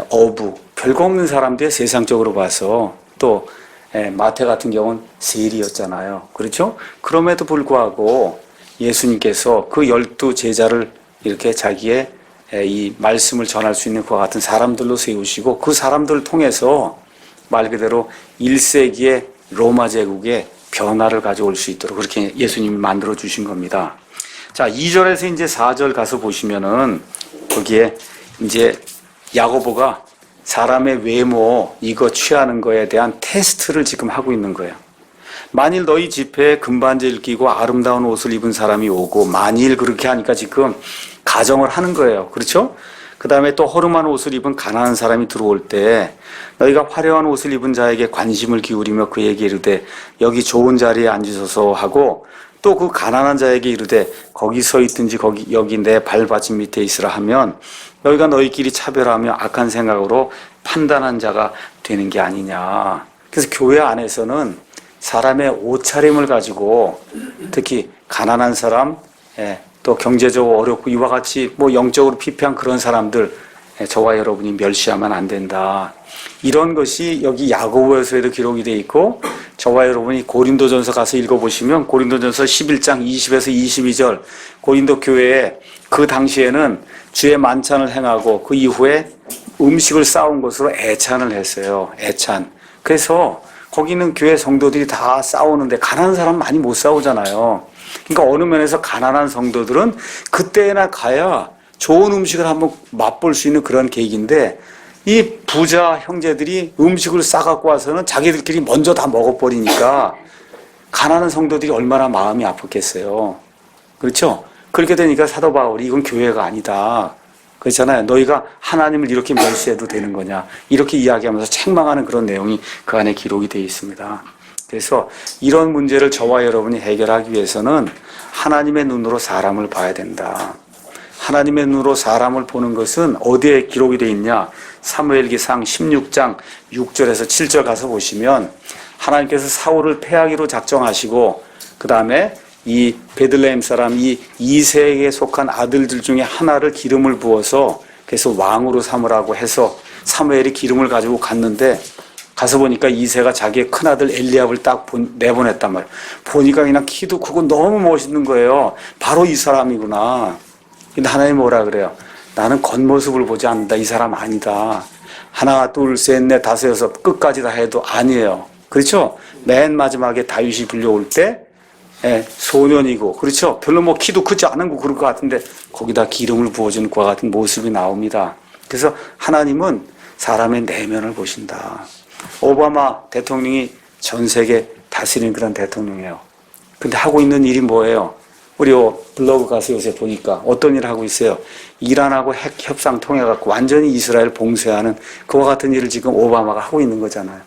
어부, 별거 없는 사람들이 세상적으로 봐서 또 마태 같은 경우는 세리였잖아요. 그렇죠? 그럼에도 불구하고 예수님께서 그 12 제자를 이렇게 자기의 이 말씀을 전할 수 있는 그와 같은 사람들로 세우시고 그 사람들을 통해서 말 그대로 1세기의 로마 제국의 변화를 가져올 수 있도록 그렇게 예수님이 만들어 주신 겁니다. 자, 2절에서 이제 4절 가서 보시면은 거기에 이제 야고보가 사람의 외모 이거 취하는 거에 대한 테스트를 지금 하고 있는 거예요. 만일 너희 집회에 금반지를 끼고 아름다운 옷을 입은 사람이 오고 만일 그렇게 하니까 지금 가정을 하는 거예요. 그렇죠? 그 다음에 또 허름한 옷을 입은 가난한 사람이 들어올 때 너희가 화려한 옷을 입은 자에게 관심을 기울이며 그에게 이르되 여기 좋은 자리에 앉으소서 하고 또 그 가난한 자에게 이르되 거기 서 있든지 여기 내 발받침 밑에 있으라 하면 너희가 너희끼리 차별하며 악한 생각으로 판단한 자가 되는 게 아니냐. 그래서 교회 안에서는 사람의 옷차림을 가지고 특히 가난한 사람, 또 경제적으로 어렵고 이와 같이 뭐 영적으로 피폐한 그런 사람들, 저와 여러분이 멸시하면 안 된다. 이런 것이 여기 야고보서에도 기록이 되어 있고, 저와 여러분이 고린도전서 가서 읽어보시면 고린도전서 11장 20에서 22절 고린도 교회에 그 당시에는 주의 만찬을 행하고 그 이후에 음식을 싸운 것으로 애찬을 했어요. 애찬. 그래서 거기는 교회 성도들이 다 싸우는데 가난한 사람 많이 못 싸우잖아요. 그러니까 어느 면에서 가난한 성도들은 그때나 가야 좋은 음식을 한번 맛볼 수 있는 그런 계기인데, 이 부자 형제들이 음식을 싸갖고 와서는 자기들끼리 먼저 다 먹어버리니까 가난한 성도들이 얼마나 마음이 아팠겠어요. 그렇죠? 그렇게 되니까 사도 바울이 이건 교회가 아니다. 그렇잖아요. 너희가 하나님을 이렇게 멸시해도 되는 거냐. 이렇게 이야기하면서 책망하는 그런 내용이 그 안에 기록이 되어 있습니다. 그래서 이런 문제를 저와 여러분이 해결하기 위해서는 하나님의 눈으로 사람을 봐야 된다. 하나님의 눈으로 사람을 보는 것은 어디에 기록이 되어 있냐. 사무엘기상 16장 6절에서 7절 가서 보시면 하나님께서 사울을 패하기로 작정하시고 그 다음에 이 베들레헴 사람 이 이새에게 속한 아들들 중에 하나를 기름을 부어서 그래서 왕으로 삼으라고 해서 사무엘이 기름을 가지고 갔는데 가서 보니까 이새가 자기의 큰아들 엘리압을 딱 내보냈단 말이에요. 보니까 그냥 키도 크고 너무 멋있는 거예요. 바로 이 사람이구나. 근데 하나님 뭐라 그래요? 나는 겉모습을 보지 않는다. 이 사람 아니다. 하나, 둘, 셋, 넷, 다섯, 여섯 끝까지 다 해도 아니에요. 그렇죠? 맨 마지막에 다윗이 불려올 때 소년이고, 그렇죠? 별로 뭐 키도 크지 않은 거 그럴 것 같은데 거기다 기름을 부어주는 그와 같은 모습이 나옵니다. 그래서 하나님은 사람의 내면을 보신다. 오바마 대통령이 전 세계 다스리는 그런 대통령이에요. 근데 하고 있는 일이 뭐예요? 우리 블로그 가서 요새 보니까 어떤 일을 하고 있어요? 이란하고 핵 협상 통해갖고 완전히 이스라엘 봉쇄하는 그와 같은 일을 지금 오바마가 하고 있는 거잖아요.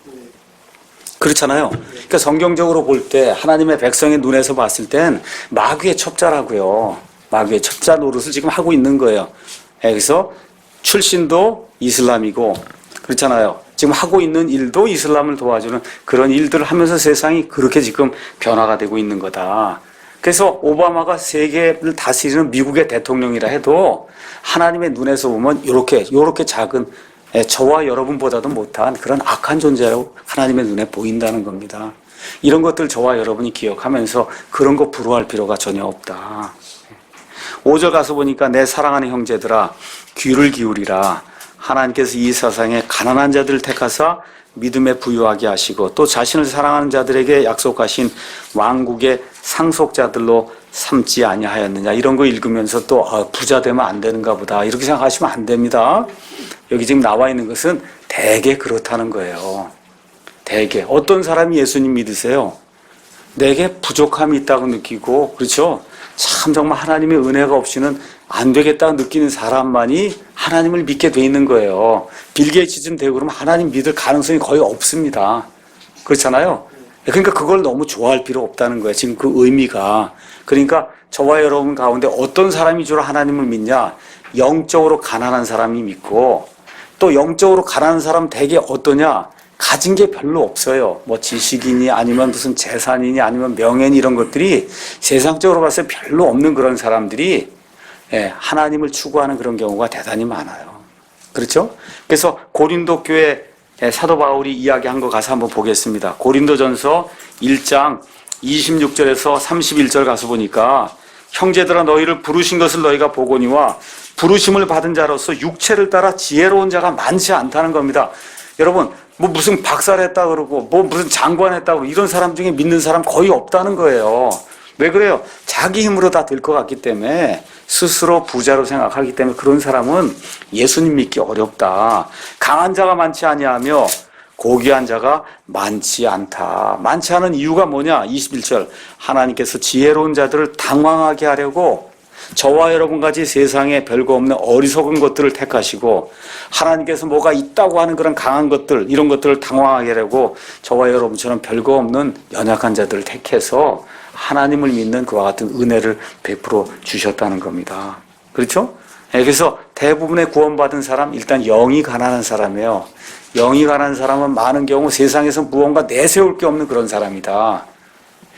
그렇잖아요. 그러니까 성경적으로 볼 때 하나님의 백성의 눈에서 봤을 땐 마귀의 첩자라고요. 마귀의 첩자 노릇을 지금 하고 있는 거예요. 그래서 출신도 이슬람이고 그렇잖아요. 지금 하고 있는 일도 이슬람을 도와주는 그런 일들을 하면서 세상이 그렇게 지금 변화가 되고 있는 거다. 그래서 오바마가 세계를 다스리는 미국의 대통령이라 해도 하나님의 눈에서 보면 요렇게 작은 저와 여러분보다도 못한 그런 악한 존재라고 하나님의 눈에 보인다는 겁니다. 이런 것들 저와 여러분이 기억하면서 그런 거 부러워할 필요가 전혀 없다. 5절 가서 보니까 내 사랑하는 형제들아 귀를 기울이라. 하나님께서 이 세상에 가난한 자들을 택하사 믿음에 부유하게 하시고 또 자신을 사랑하는 자들에게 약속하신 왕국의 상속자들로 삼지 아니하였느냐. 이런 거 읽으면서 또 부자 되면 안 되는가 보다 이렇게 생각하시면 안 됩니다. 여기 지금 나와 있는 것은 대개 그렇다는 거예요. 대개 어떤 사람이 예수님 믿으세요? 내게 부족함이 있다고 느끼고 그렇죠? 참 정말 하나님의 은혜가 없이는 안 되겠다고 느끼는 사람만이 하나님을 믿게 돼 있는 거예요. 빌 게이츠쯤 되고 그러면 하나님 믿을 가능성이 거의 없습니다. 그렇잖아요. 그러니까 그걸 너무 좋아할 필요 없다는 거예요. 지금 그 의미가. 그러니까 저와 여러분 가운데 어떤 사람이 주로 하나님을 믿냐? 영적으로 가난한 사람이 믿고 또 영적으로 가난한 사람 대개 어떠냐? 가진 게 별로 없어요. 뭐 지식이니 아니면 무슨 재산이니 아니면 명예니 이런 것들이 세상적으로 봤을 때 별로 없는 그런 사람들이 하나님을 추구하는 그런 경우가 대단히 많아요. 그렇죠? 그래서 고린도 교회 사도 바울이 이야기한 거 가서 한번 보겠습니다. 고린도전서 1장 26절에서 31절 가서 보니까 형제들아 너희를 부르신 것을 너희가 보거니와 부르심을 받은 자로서 육체를 따라 지혜로운 자가 많지 않다는 겁니다. 여러분 뭐 무슨 박사를 했다 그러고 뭐 무슨 장관 했다고 이런 사람 중에 믿는 사람 거의 없다는 거예요. 왜 그래요? 자기 힘으로 다 될 것 같기 때문에 스스로 부자로 생각하기 때문에 그런 사람은 예수님 믿기 어렵다. 강한 자가 많지 아니하며 고귀한 자가 많지 않다. 많지 않은 이유가 뭐냐? 21절 하나님께서 지혜로운 자들을 당황하게 하려고 저와 여러분같이 세상에 별거 없는 어리석은 것들을 택하시고 하나님께서 뭐가 있다고 하는 그런 강한 것들 이런 것들을 당황하게 하려고 저와 여러분처럼 별거 없는 연약한 자들을 택해서 하나님을 믿는 그와 같은 은혜를 베풀어 주셨다는 겁니다. 그렇죠? 그래서 대부분의 구원받은 사람, 일단 영이 가난한 사람이에요. 영이 가난한 사람은 많은 경우 세상에서 무언가 내세울 게 없는 그런 사람이다.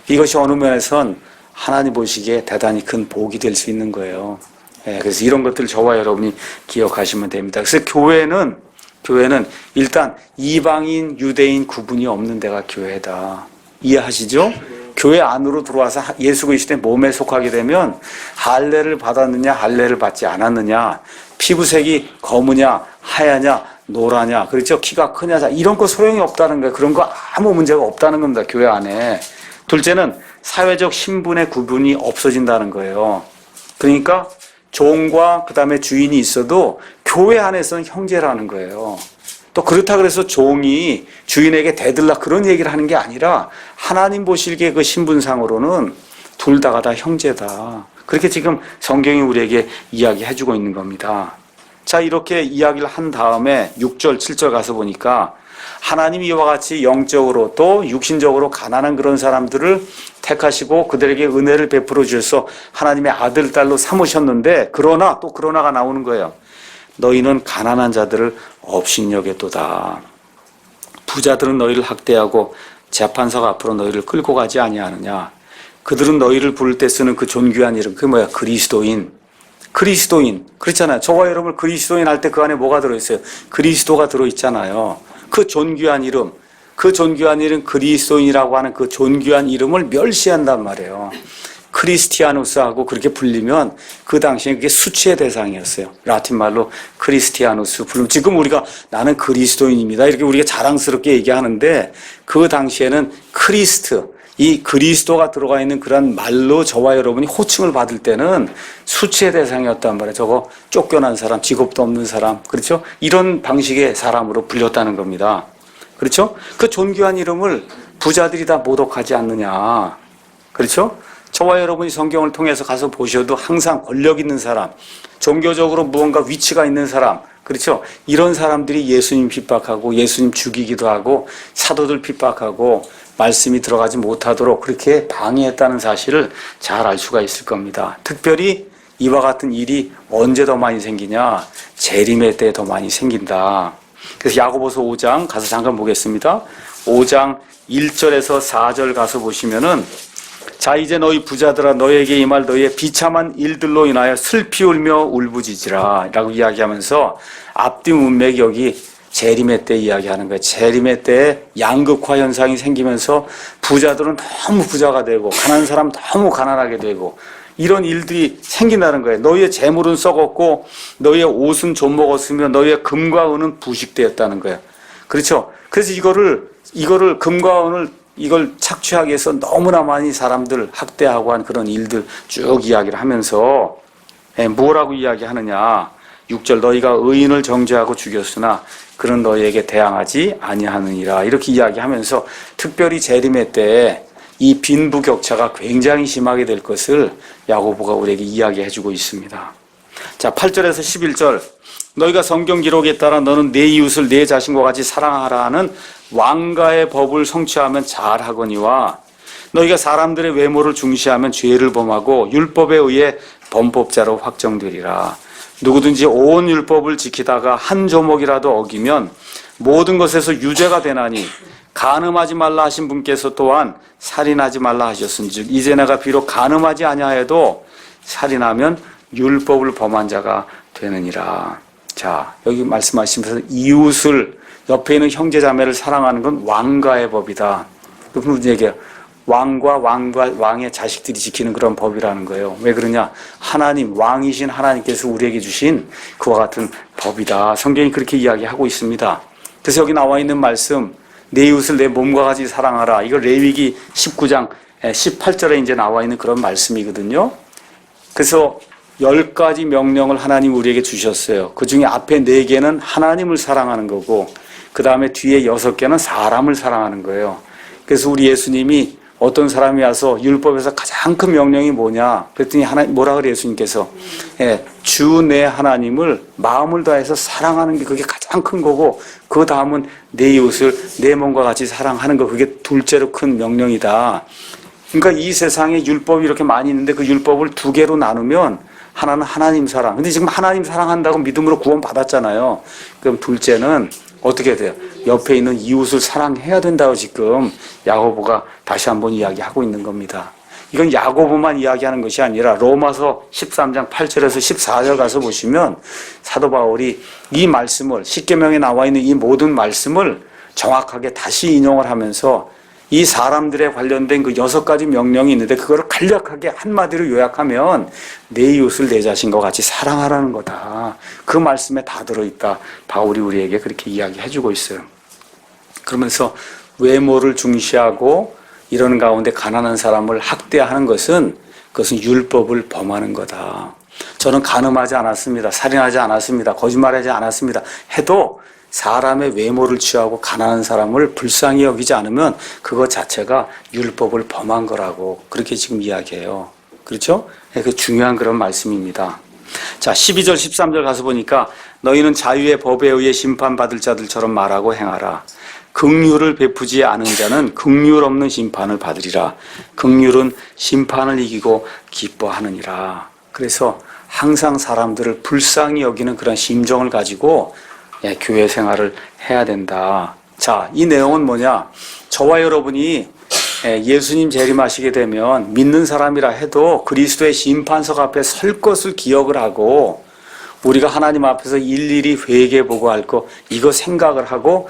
이것이 어느 면에선 하나님 보시기에 대단히 큰 복이 될 수 있는 거예요. 그래서 이런 것들 저와 여러분이 기억하시면 됩니다. 그래서 교회는 일단 이방인, 유대인 구분이 없는 데가 교회다. 이해하시죠? 교회 안으로 들어와서 예수 그리스도의 몸에 속하게 되면 할례를 받았느냐 할례를 받지 않았느냐, 피부색이 검으냐 하얗냐 노라냐, 그렇죠? 키가 크냐, 이런 거 소용이 없다는 거예요. 그런 거 아무 문제가 없다는 겁니다, 교회 안에. 둘째는 사회적 신분의 구분이 없어진다는 거예요. 그러니까 종과 그 다음에 주인이 있어도 교회 안에서는 형제라는 거예요. 또 그렇다 그래서 종이 주인에게 대들라 그런 얘기를 하는 게 아니라 하나님 보시기에 그 신분상으로는 둘 다가 다 형제다. 그렇게 지금 성경이 우리에게 이야기해주고 있는 겁니다. 자, 이렇게 이야기를 한 다음에 6절, 7절 가서 보니까 하나님이 이와 같이 영적으로 또 육신적으로 가난한 그런 사람들을 택하시고 그들에게 은혜를 베풀어 주셔서 하나님의 아들, 딸로 삼으셨는데, 그러나 또 그러나가 나오는 거예요. 너희는 가난한 자들을 업신여겼도다. 부자들은 너희를 학대하고 재판석 앞으로 너희를 끌고 가지 아니하느냐. 그들은 너희를 부를 때 쓰는 그 존귀한 이름, 그게 뭐야? 그리스도인. 그렇잖아요. 저와 여러분 그리스도인 할 때 그 안에 뭐가 들어있어요? 그리스도가 들어있잖아요. 그 존귀한 이름 그리스도인이라고 하는 그 존귀한 이름을 멸시한단 말이에요. 크리스티아누스하고 그렇게 불리면 그 당시에 그게 수치의 대상이었어요. 라틴 말로 크리스티아누스 불리면, 지금 우리가 나는 그리스도인입니다 이렇게 우리가 자랑스럽게 얘기하는데, 그 당시에는 이 그리스도가 들어가 있는 그런 말로 저와 여러분이 호칭을 받을 때는 수치의 대상이었단 말이에요. 저거 쫓겨난 사람, 직업도 없는 사람, 그렇죠? 이런 방식의 사람으로 불렸다는 겁니다. 그렇죠? 그 존귀한 이름을 부자들이 다 모독하지 않느냐. 그렇죠? 저와 여러분이 성경을 통해서 가서 보셔도 항상 권력 있는 사람, 종교적으로 무언가 위치가 있는 사람, 그렇죠? 이런 사람들이 예수님 핍박하고 예수님 죽이기도 하고 사도들 핍박하고 말씀이 들어가지 못하도록 그렇게 방해했다는 사실을 잘 알 수가 있을 겁니다. 특별히 이와 같은 일이 언제 더 많이 생기냐? 재림의 때 더 많이 생긴다. 그래서 야고보서 5장 가서 잠깐 보겠습니다. 5장 1절에서 4절 가서 보시면은, 자 이제 너희 부자들아 너희에게 임할 너희의 비참한 일들로 인하여 슬피 울며 울부짖으라 라고 이야기하면서 앞뒤 문맥이 여기 재림의 때 이야기하는 거예요. 재림의 때에 양극화 현상이 생기면서 부자들은 너무 부자가 되고 가난한 사람은 너무 가난하게 되고 이런 일들이 생긴다는 거예요. 너희의 재물은 썩었고 너희의 옷은 좀먹었으며 너희의 금과 은은 부식되었다는 거예요. 그렇죠? 그래서 이거를 금과 은을 이걸 착취하기 위해서 너무나 많이 사람들 학대하고 한 그런 일들 쭉 이야기를 하면서 뭐라고 이야기하느냐. 6절 너희가 의인을 정죄하고 죽였으나 그는 너희에게 대항하지 아니하느니라 이렇게 이야기하면서 특별히 재림의 때에 이 빈부격차가 굉장히 심하게 될 것을 야고보가 우리에게 이야기해주고 있습니다. 자 8절에서 11절 너희가 성경 기록에 따라 너는 내 이웃을 내 자신과 같이 사랑하라 하는 왕가의 법을 성취하면 잘하거니와 너희가 사람들의 외모를 중시하면 죄를 범하고 율법에 의해 범법자로 확정되리라. 누구든지 온 율법을 지키다가 한 조목이라도 어기면 모든 것에서 유죄가 되나니 간음하지 말라 하신 분께서 또한 살인하지 말라 하셨은즉 이제 내가 비록 간음하지 아니하여도 살인하면 율법을 범한 자가 되느니라. 자 여기 말씀하시면서 이웃을 옆에 있는 형제 자매를 사랑하는 건 왕가의 법이다. 무슨 얘기예요? 왕과 왕의 자식들이 지키는 그런 법이라는 거예요. 왜 그러냐? 하나님, 왕이신 하나님께서 우리에게 주신 그와 같은 법이다. 성경이 그렇게 이야기하고 있습니다. 그래서 여기 나와 있는 말씀, 내 이웃을 내 몸과 같이 사랑하라. 이거 레위기 19장 18절에 이제 나와 있는 그런 말씀이거든요. 그래서 10가지 명령을 하나님 우리에게 주셨어요. 그 중에 앞에 4개는 하나님을 사랑하는 거고, 그 다음에 뒤에 6개는 사람을 사랑하는 거예요. 그래서 우리 예수님이 어떤 사람이 와서 율법에서 가장 큰 명령이 뭐냐? 그랬더니 뭐라 그래요, 예수님께서? 주 내 하나님을 마음을 다해서 사랑하는 게 그게 가장 큰 거고, 그 다음은 내 이웃을 내 몸과 같이 사랑하는 거, 그게 둘째로 큰 명령이다. 그러니까 이 세상에 율법이 이렇게 많이 있는데 그 율법을 2개로 나누면 하나는 하나님 사랑. 근데 지금 하나님 사랑한다고 믿음으로 구원 받았잖아요. 그럼 둘째는 어떻게 돼요? 옆에 있는 이웃을 사랑해야 된다고 지금 야고보가 다시 한번 이야기하고 있는 겁니다. 이건 야고보만 이야기하는 것이 아니라 로마서 13장 8절에서 14절 가서 보시면 사도 바울이 이 말씀을 십계명에 나와 있는 이 모든 말씀을 정확하게 다시 인용을 하면서 이 사람들에 관련된 그 6가지 명령이 있는데 그거를 간략하게 한마디로 요약하면 내 이웃을 내 자신과 같이 사랑하라는 거다. 그 말씀에 다 들어있다. 바울이 우리에게 그렇게 이야기해주고 있어요. 그러면서 외모를 중시하고 이러는 가운데 가난한 사람을 학대하는 것은 그것은 율법을 범하는 거다. 저는 간음하지 않았습니다. 살인하지 않았습니다. 거짓말하지 않았습니다. 해도 사람의 외모를 취하고 가난한 사람을 불쌍히 여기지 않으면 그것 자체가 율법을 범한 거라고 그렇게 지금 이야기해요. 그렇죠? 그 중요한 그런 말씀입니다. 자, 12절 13절 가서 보니까 너희는 자유의 법에 의해 심판받을 자들처럼 말하고 행하라. 긍휼을 베푸지 않은 자는 긍휼 없는 심판을 받으리라. 긍휼은 심판을 이기고 기뻐하느니라. 그래서 항상 사람들을 불쌍히 여기는 그런 심정을 가지고 교회 생활을 해야 된다. 자, 이 내용은 뭐냐? 저와 여러분이 예수님 재림하시게 되면 믿는 사람이라 해도 그리스도의 심판석 앞에 설 것을 기억을 하고 우리가 하나님 앞에서 일일이 회개보고 할 거 이거 생각을 하고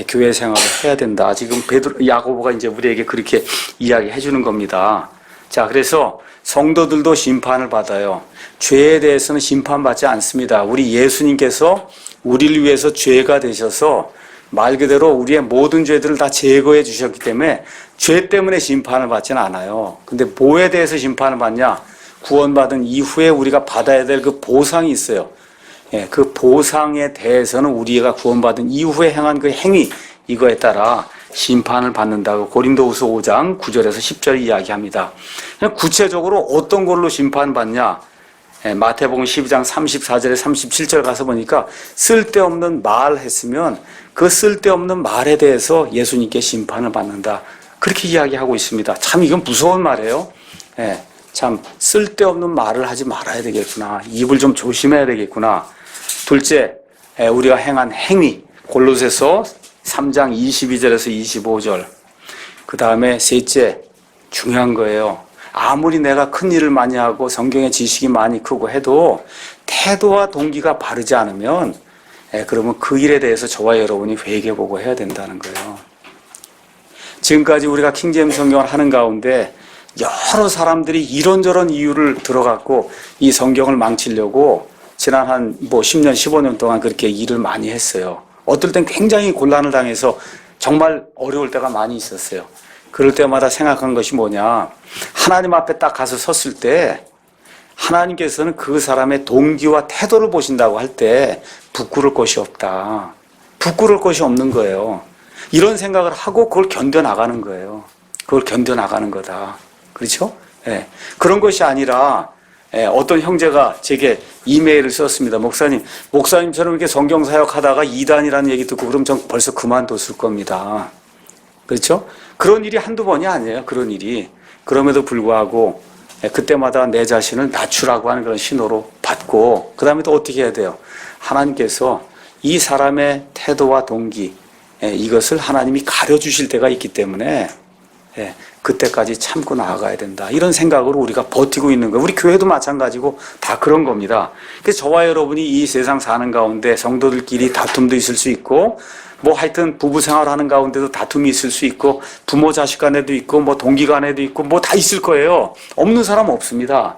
교회 생활을 해야 된다. 지금 야고보가 이제 우리에게 그렇게 이야기해 주는 겁니다. 자, 그래서 성도들도 심판을 받아요. 죄에 대해서는 심판받지 않습니다. 우리 예수님께서 우리를 위해서 죄가 되셔서 말 그대로 우리의 모든 죄들을 다 제거해 주셨기 때문에 죄 때문에 심판을 받지는 않아요. 근데 뭐에 대해서 심판을 받냐? 구원받은 이후에 우리가 받아야 될 그 보상이 있어요. 그 보상에 대해서는 우리가 구원받은 이후에 행한 그 행위 이거에 따라 심판을 받는다고 고린도후서 5장 9절에서 10절 이야기합니다. 구체적으로 어떤 걸로 심판받냐? 마태복음 12장 34절에 37절 가서 보니까 쓸데없는 말 했으면 그 쓸데없는 말에 대해서 예수님께 심판을 받는다. 그렇게 이야기하고 있습니다. 참 이건 무서운 말이에요. 참 쓸데없는 말을 하지 말아야 되겠구나. 입을 좀 조심해야 되겠구나. 둘째, 우리가 행한 행위. 골로새서 3장 22절에서 25절. 그 다음에 셋째, 중요한 거예요. 아무리 내가 큰 일을 많이 하고 성경의 지식이 많이 크고 해도 태도와 동기가 바르지 않으면 그러면 그 일에 대해서 저와 여러분이 회개보고 해야 된다는 거예요. 지금까지 우리가 킹제임스 성경을 하는 가운데 여러 사람들이 이런저런 이유를 들어갖고 이 성경을 망치려고 지난 한 10년, 15년 동안 그렇게 일을 많이 했어요. 어떨 땐 굉장히 곤란을 당해서 정말 어려울 때가 많이 있었어요. 그럴 때마다 생각한 것이 뭐냐. 하나님 앞에 딱 가서 섰을 때 하나님께서는 그 사람의 동기와 태도를 보신다고 할 때 부끄러울 것이 없다. 부끄러울 것이 없는 거예요. 이런 생각을 하고 그걸 견뎌나가는 거예요. 그걸 견뎌나가는 거다. 그렇죠? 그런 것이 아니라 어떤 형제가 제게 이메일을 썼습니다. 목사님처럼 이렇게 성경사역 하다가 이단이라는 얘기 듣고 그럼 전 벌써 그만뒀을 겁니다. 그렇죠? 그런 일이 한두 번이 아니에요. 그런 일이. 그럼에도 불구하고 그때마다 내 자신을 낮추라고 하는 그런 신호로 받고 그 다음에 또 어떻게 해야 돼요? 하나님께서 이 사람의 태도와 동기 이것을 하나님이 가려주실 때가 있기 때문에 그때까지 참고 나아가야 된다. 이런 생각으로 우리가 버티고 있는 거예요. 우리 교회도 마찬가지고 다 그런 겁니다. 그래서 저와 여러분이 이 세상 사는 가운데 성도들끼리 다툼도 있을 수 있고 하여튼 부부 생활하는 가운데도 다툼이 있을 수 있고 부모 자식 간에도 있고 동기 간에도 있고 다 있을 거예요. 없는 사람 없습니다.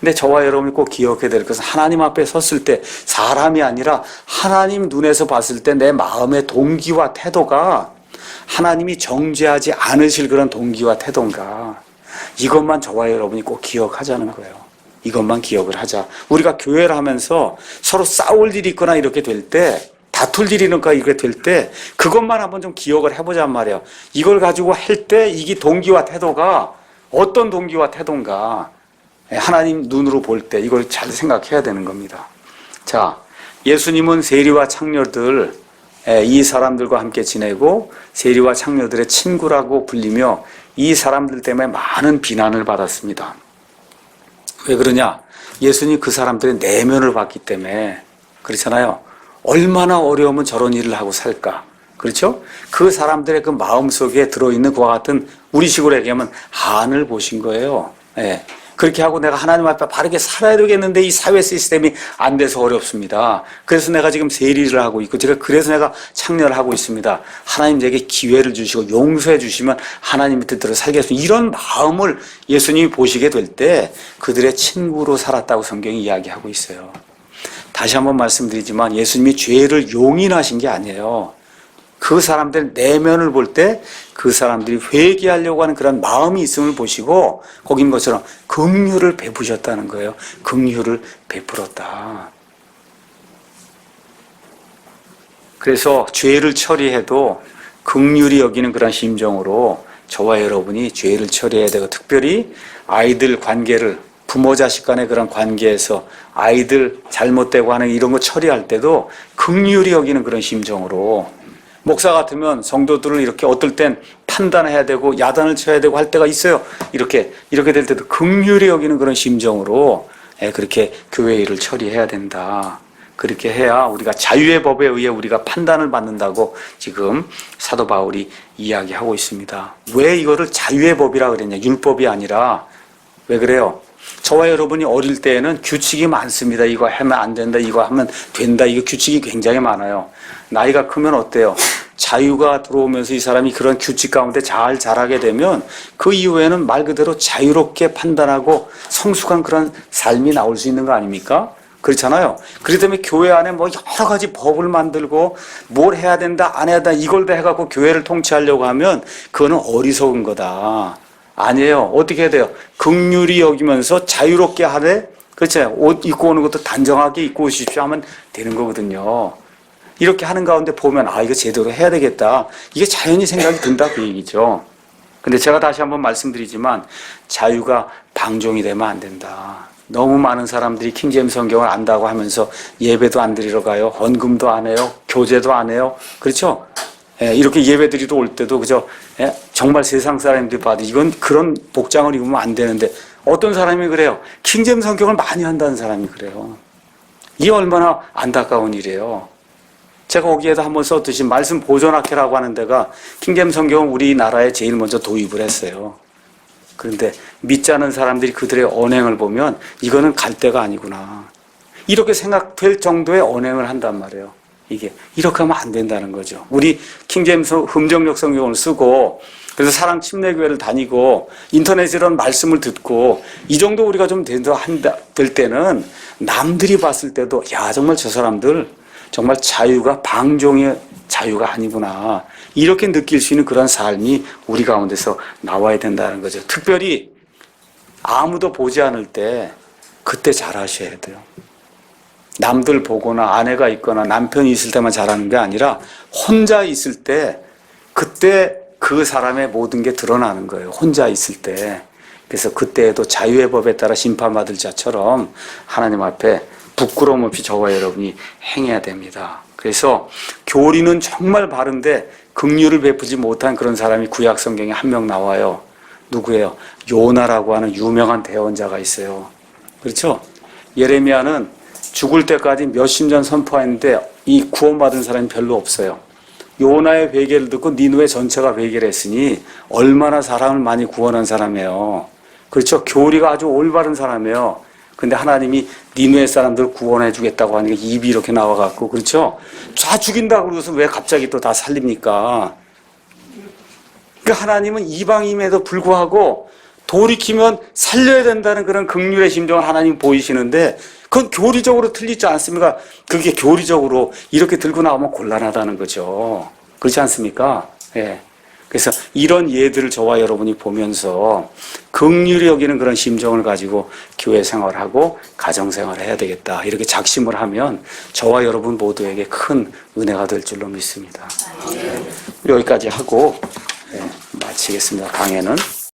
근데 저와 여러분이 꼭 기억해야 될 것은 하나님 앞에 섰을 때 사람이 아니라 하나님 눈에서 봤을 때 내 마음의 동기와 태도가 하나님이 정죄하지 않으실 그런 동기와 태도인가. 이것만 저와 여러분이 꼭 기억하자는 거예요. 이것만 기억을 하자. 우리가 교회를 하면서 서로 싸울 일이 있거나 이렇게 될 때 다툴 일이 있거나 이렇게 될 때 그것만 한번 좀 기억을 해보자는 말이에요. 이걸 가지고 할 때 이게 동기와 태도가 어떤 동기와 태도인가. 하나님 눈으로 볼 때 이걸 잘 생각해야 되는 겁니다. 자, 예수님은 세리와 창녀들 이 사람들과 함께 지내고 세리와 창녀들의 친구라고 불리며 이 사람들 때문에 많은 비난을 받았습니다. 왜 그러냐? 예수님이 그 사람들의 내면을 봤기 때문에. 그렇잖아요. 얼마나 어려우면 저런 일을 하고 살까? 그렇죠? 그 사람들의 그 마음 속에 들어있는 그와 같은 우리식으로 얘기하면 한을 보신 거예요. 예. 그렇게 하고 내가 하나님 앞에 바르게 살아야 되겠는데 이 사회 시스템이 안 돼서 어렵습니다. 그래서 내가 지금 세리를 하고 있고 그래서 내가 창녀를 하고 있습니다. 하나님 내게 기회를 주시고 용서해 주시면 하나님 뜻대로 살겠습니다. 이런 마음을 예수님이 보시게 될 때 그들의 친구로 살았다고 성경이 이야기하고 있어요. 다시 한번 말씀드리지만 예수님이 죄를 용인하신 게 아니에요. 그 사람들의 내면을 볼 때 그 사람들이 회개하려고 하는 그런 마음이 있음을 보시고 거기 있는 것처럼 긍휼을 베푸셨다는 거예요. 긍휼을 베풀었다. 그래서 죄를 처리해도 긍휼히 여기는 그런 심정으로 저와 여러분이 죄를 처리해야 되고 특별히 아이들 관계를 부모 자식 간의 그런 관계에서 아이들 잘못되고 하는 이런 거 처리할 때도 긍휼히 여기는 그런 심정으로 목사 같으면 성도들을 이렇게 어떨 땐 판단해야 되고 야단을 쳐야 되고 할 때가 있어요. 이렇게 될 때도 긍휼히 여기는 그런 심정으로 그렇게 교회 일을 처리해야 된다. 그렇게 해야 우리가 자유의 법에 의해 우리가 판단을 받는다고 지금 사도 바울이 이야기하고 있습니다. 왜 이거를 자유의 법이라 그랬냐? 율법이 아니라. 왜 그래요? 저와 여러분이 어릴 때에는 규칙이 많습니다. 이거 하면 안 된다, 이거 하면 된다, 이거 규칙이 굉장히 많아요. 나이가 크면 어때요? 자유가 들어오면서 이 사람이 그런 규칙 가운데 잘 자라게 되면 그 이후에는 말 그대로 자유롭게 판단하고 성숙한 그런 삶이 나올 수 있는 거 아닙니까? 그렇잖아요. 그렇기 때문에 교회 안에 뭐 여러 가지 법을 만들고 뭘 해야 된다, 안 해야 된다, 이걸 다 해갖고 교회를 통치하려고 하면 그거는 어리석은 거다. 아니에요. 어떻게 해야 돼요? 긍휼히 여기면서 자유롭게 하되, 그렇죠? 옷 입고 오는 것도 단정하게 입고 오십시오 하면 되는 거거든요. 이렇게 하는 가운데 보면 이거 제대로 해야 되겠다. 이게 자연히 생각이 든다 그 얘기죠. 근데 제가 다시 한번 말씀드리지만 자유가 방종이 되면 안 된다. 너무 많은 사람들이 킹제임스 성경을 안다고 하면서 예배도 안 드리러 가요. 헌금도 안 해요. 교제도 안 해요. 그렇죠? 이렇게 예배 드리러 올 때도 그죠? 정말 세상 사람들이 봐도 이건 그런 복장을 입으면 안 되는데 어떤 사람이 그래요? 킹제임스 성경을 많이 한다는 사람이 그래요. 이게 얼마나 안타까운 일이에요. 제가 거기에도 한번 썼듯이 말씀 보존학회라고 하는 데가 킹제임스 성경을 우리나라에 제일 먼저 도입을 했어요. 그런데 믿지 않은 사람들이 그들의 언행을 보면 이거는 갈 데가 아니구나. 이렇게 생각될 정도의 언행을 한단 말이에요. 이게 이렇게 하면 안 된다는 거죠. 우리 킹제임스 흠정역 성경을 쓰고 그래서 사랑 침례교회를 다니고 인터넷에 이런 말씀을 듣고 이 정도 우리가 좀 될 때는 남들이 봤을 때도 야 정말 저 사람들 정말 자유가 방종의 자유가 아니구나 이렇게 느낄 수 있는 그런 삶이 우리 가운데서 나와야 된다는 거죠. 특별히 아무도 보지 않을 때 그때 잘하셔야 돼요. 남들 보거나 아내가 있거나 남편이 있을 때만 잘하는 게 아니라 혼자 있을 때 그때 그 사람의 모든 게 드러나는 거예요. 혼자 있을 때. 그래서 그때에도 자유의 법에 따라 심판받을 자처럼 하나님 앞에 부끄러움 없이 저와 여러분이 행해야 됩니다. 그래서 교리는 정말 바른데 긍휼을 베푸지 못한 그런 사람이 구약 성경에 한 명 나와요. 누구예요? 요나라고 하는 유명한 대언자가 있어요. 그렇죠? 예레미야는 죽을 때까지 몇십 년 선포했는데 이 구원받은 사람이 별로 없어요. 요나의 회개를 듣고 니느웨 전체가 회개를 했으니 얼마나 사람을 많이 구원한 사람이에요. 그렇죠? 교리가 아주 올바른 사람이에요. 근데 하나님이 니느웨 사람들 구원해 주겠다고 하니까 입이 이렇게 나와갖고 그렇죠? 다 죽인다고 그러고서 왜 갑자기 또 다 살립니까? 그러니까 하나님은 이방임에도 불구하고 돌이키면 살려야 된다는 그런 긍휼의 심정을 하나님 보이시는데 그건 교리적으로 틀리지 않습니까? 그게 교리적으로 이렇게 들고 나오면 곤란하다는 거죠. 그렇지 않습니까? 예. 그래서 이런 예들을 저와 여러분이 보면서 긍휼히 여기는 그런 심정을 가지고 교회 생활하고 가정 생활을 해야 되겠다. 이렇게 작심을 하면 저와 여러분 모두에게 큰 은혜가 될 줄로 믿습니다. 여기까지 하고 마치겠습니다. 강해는.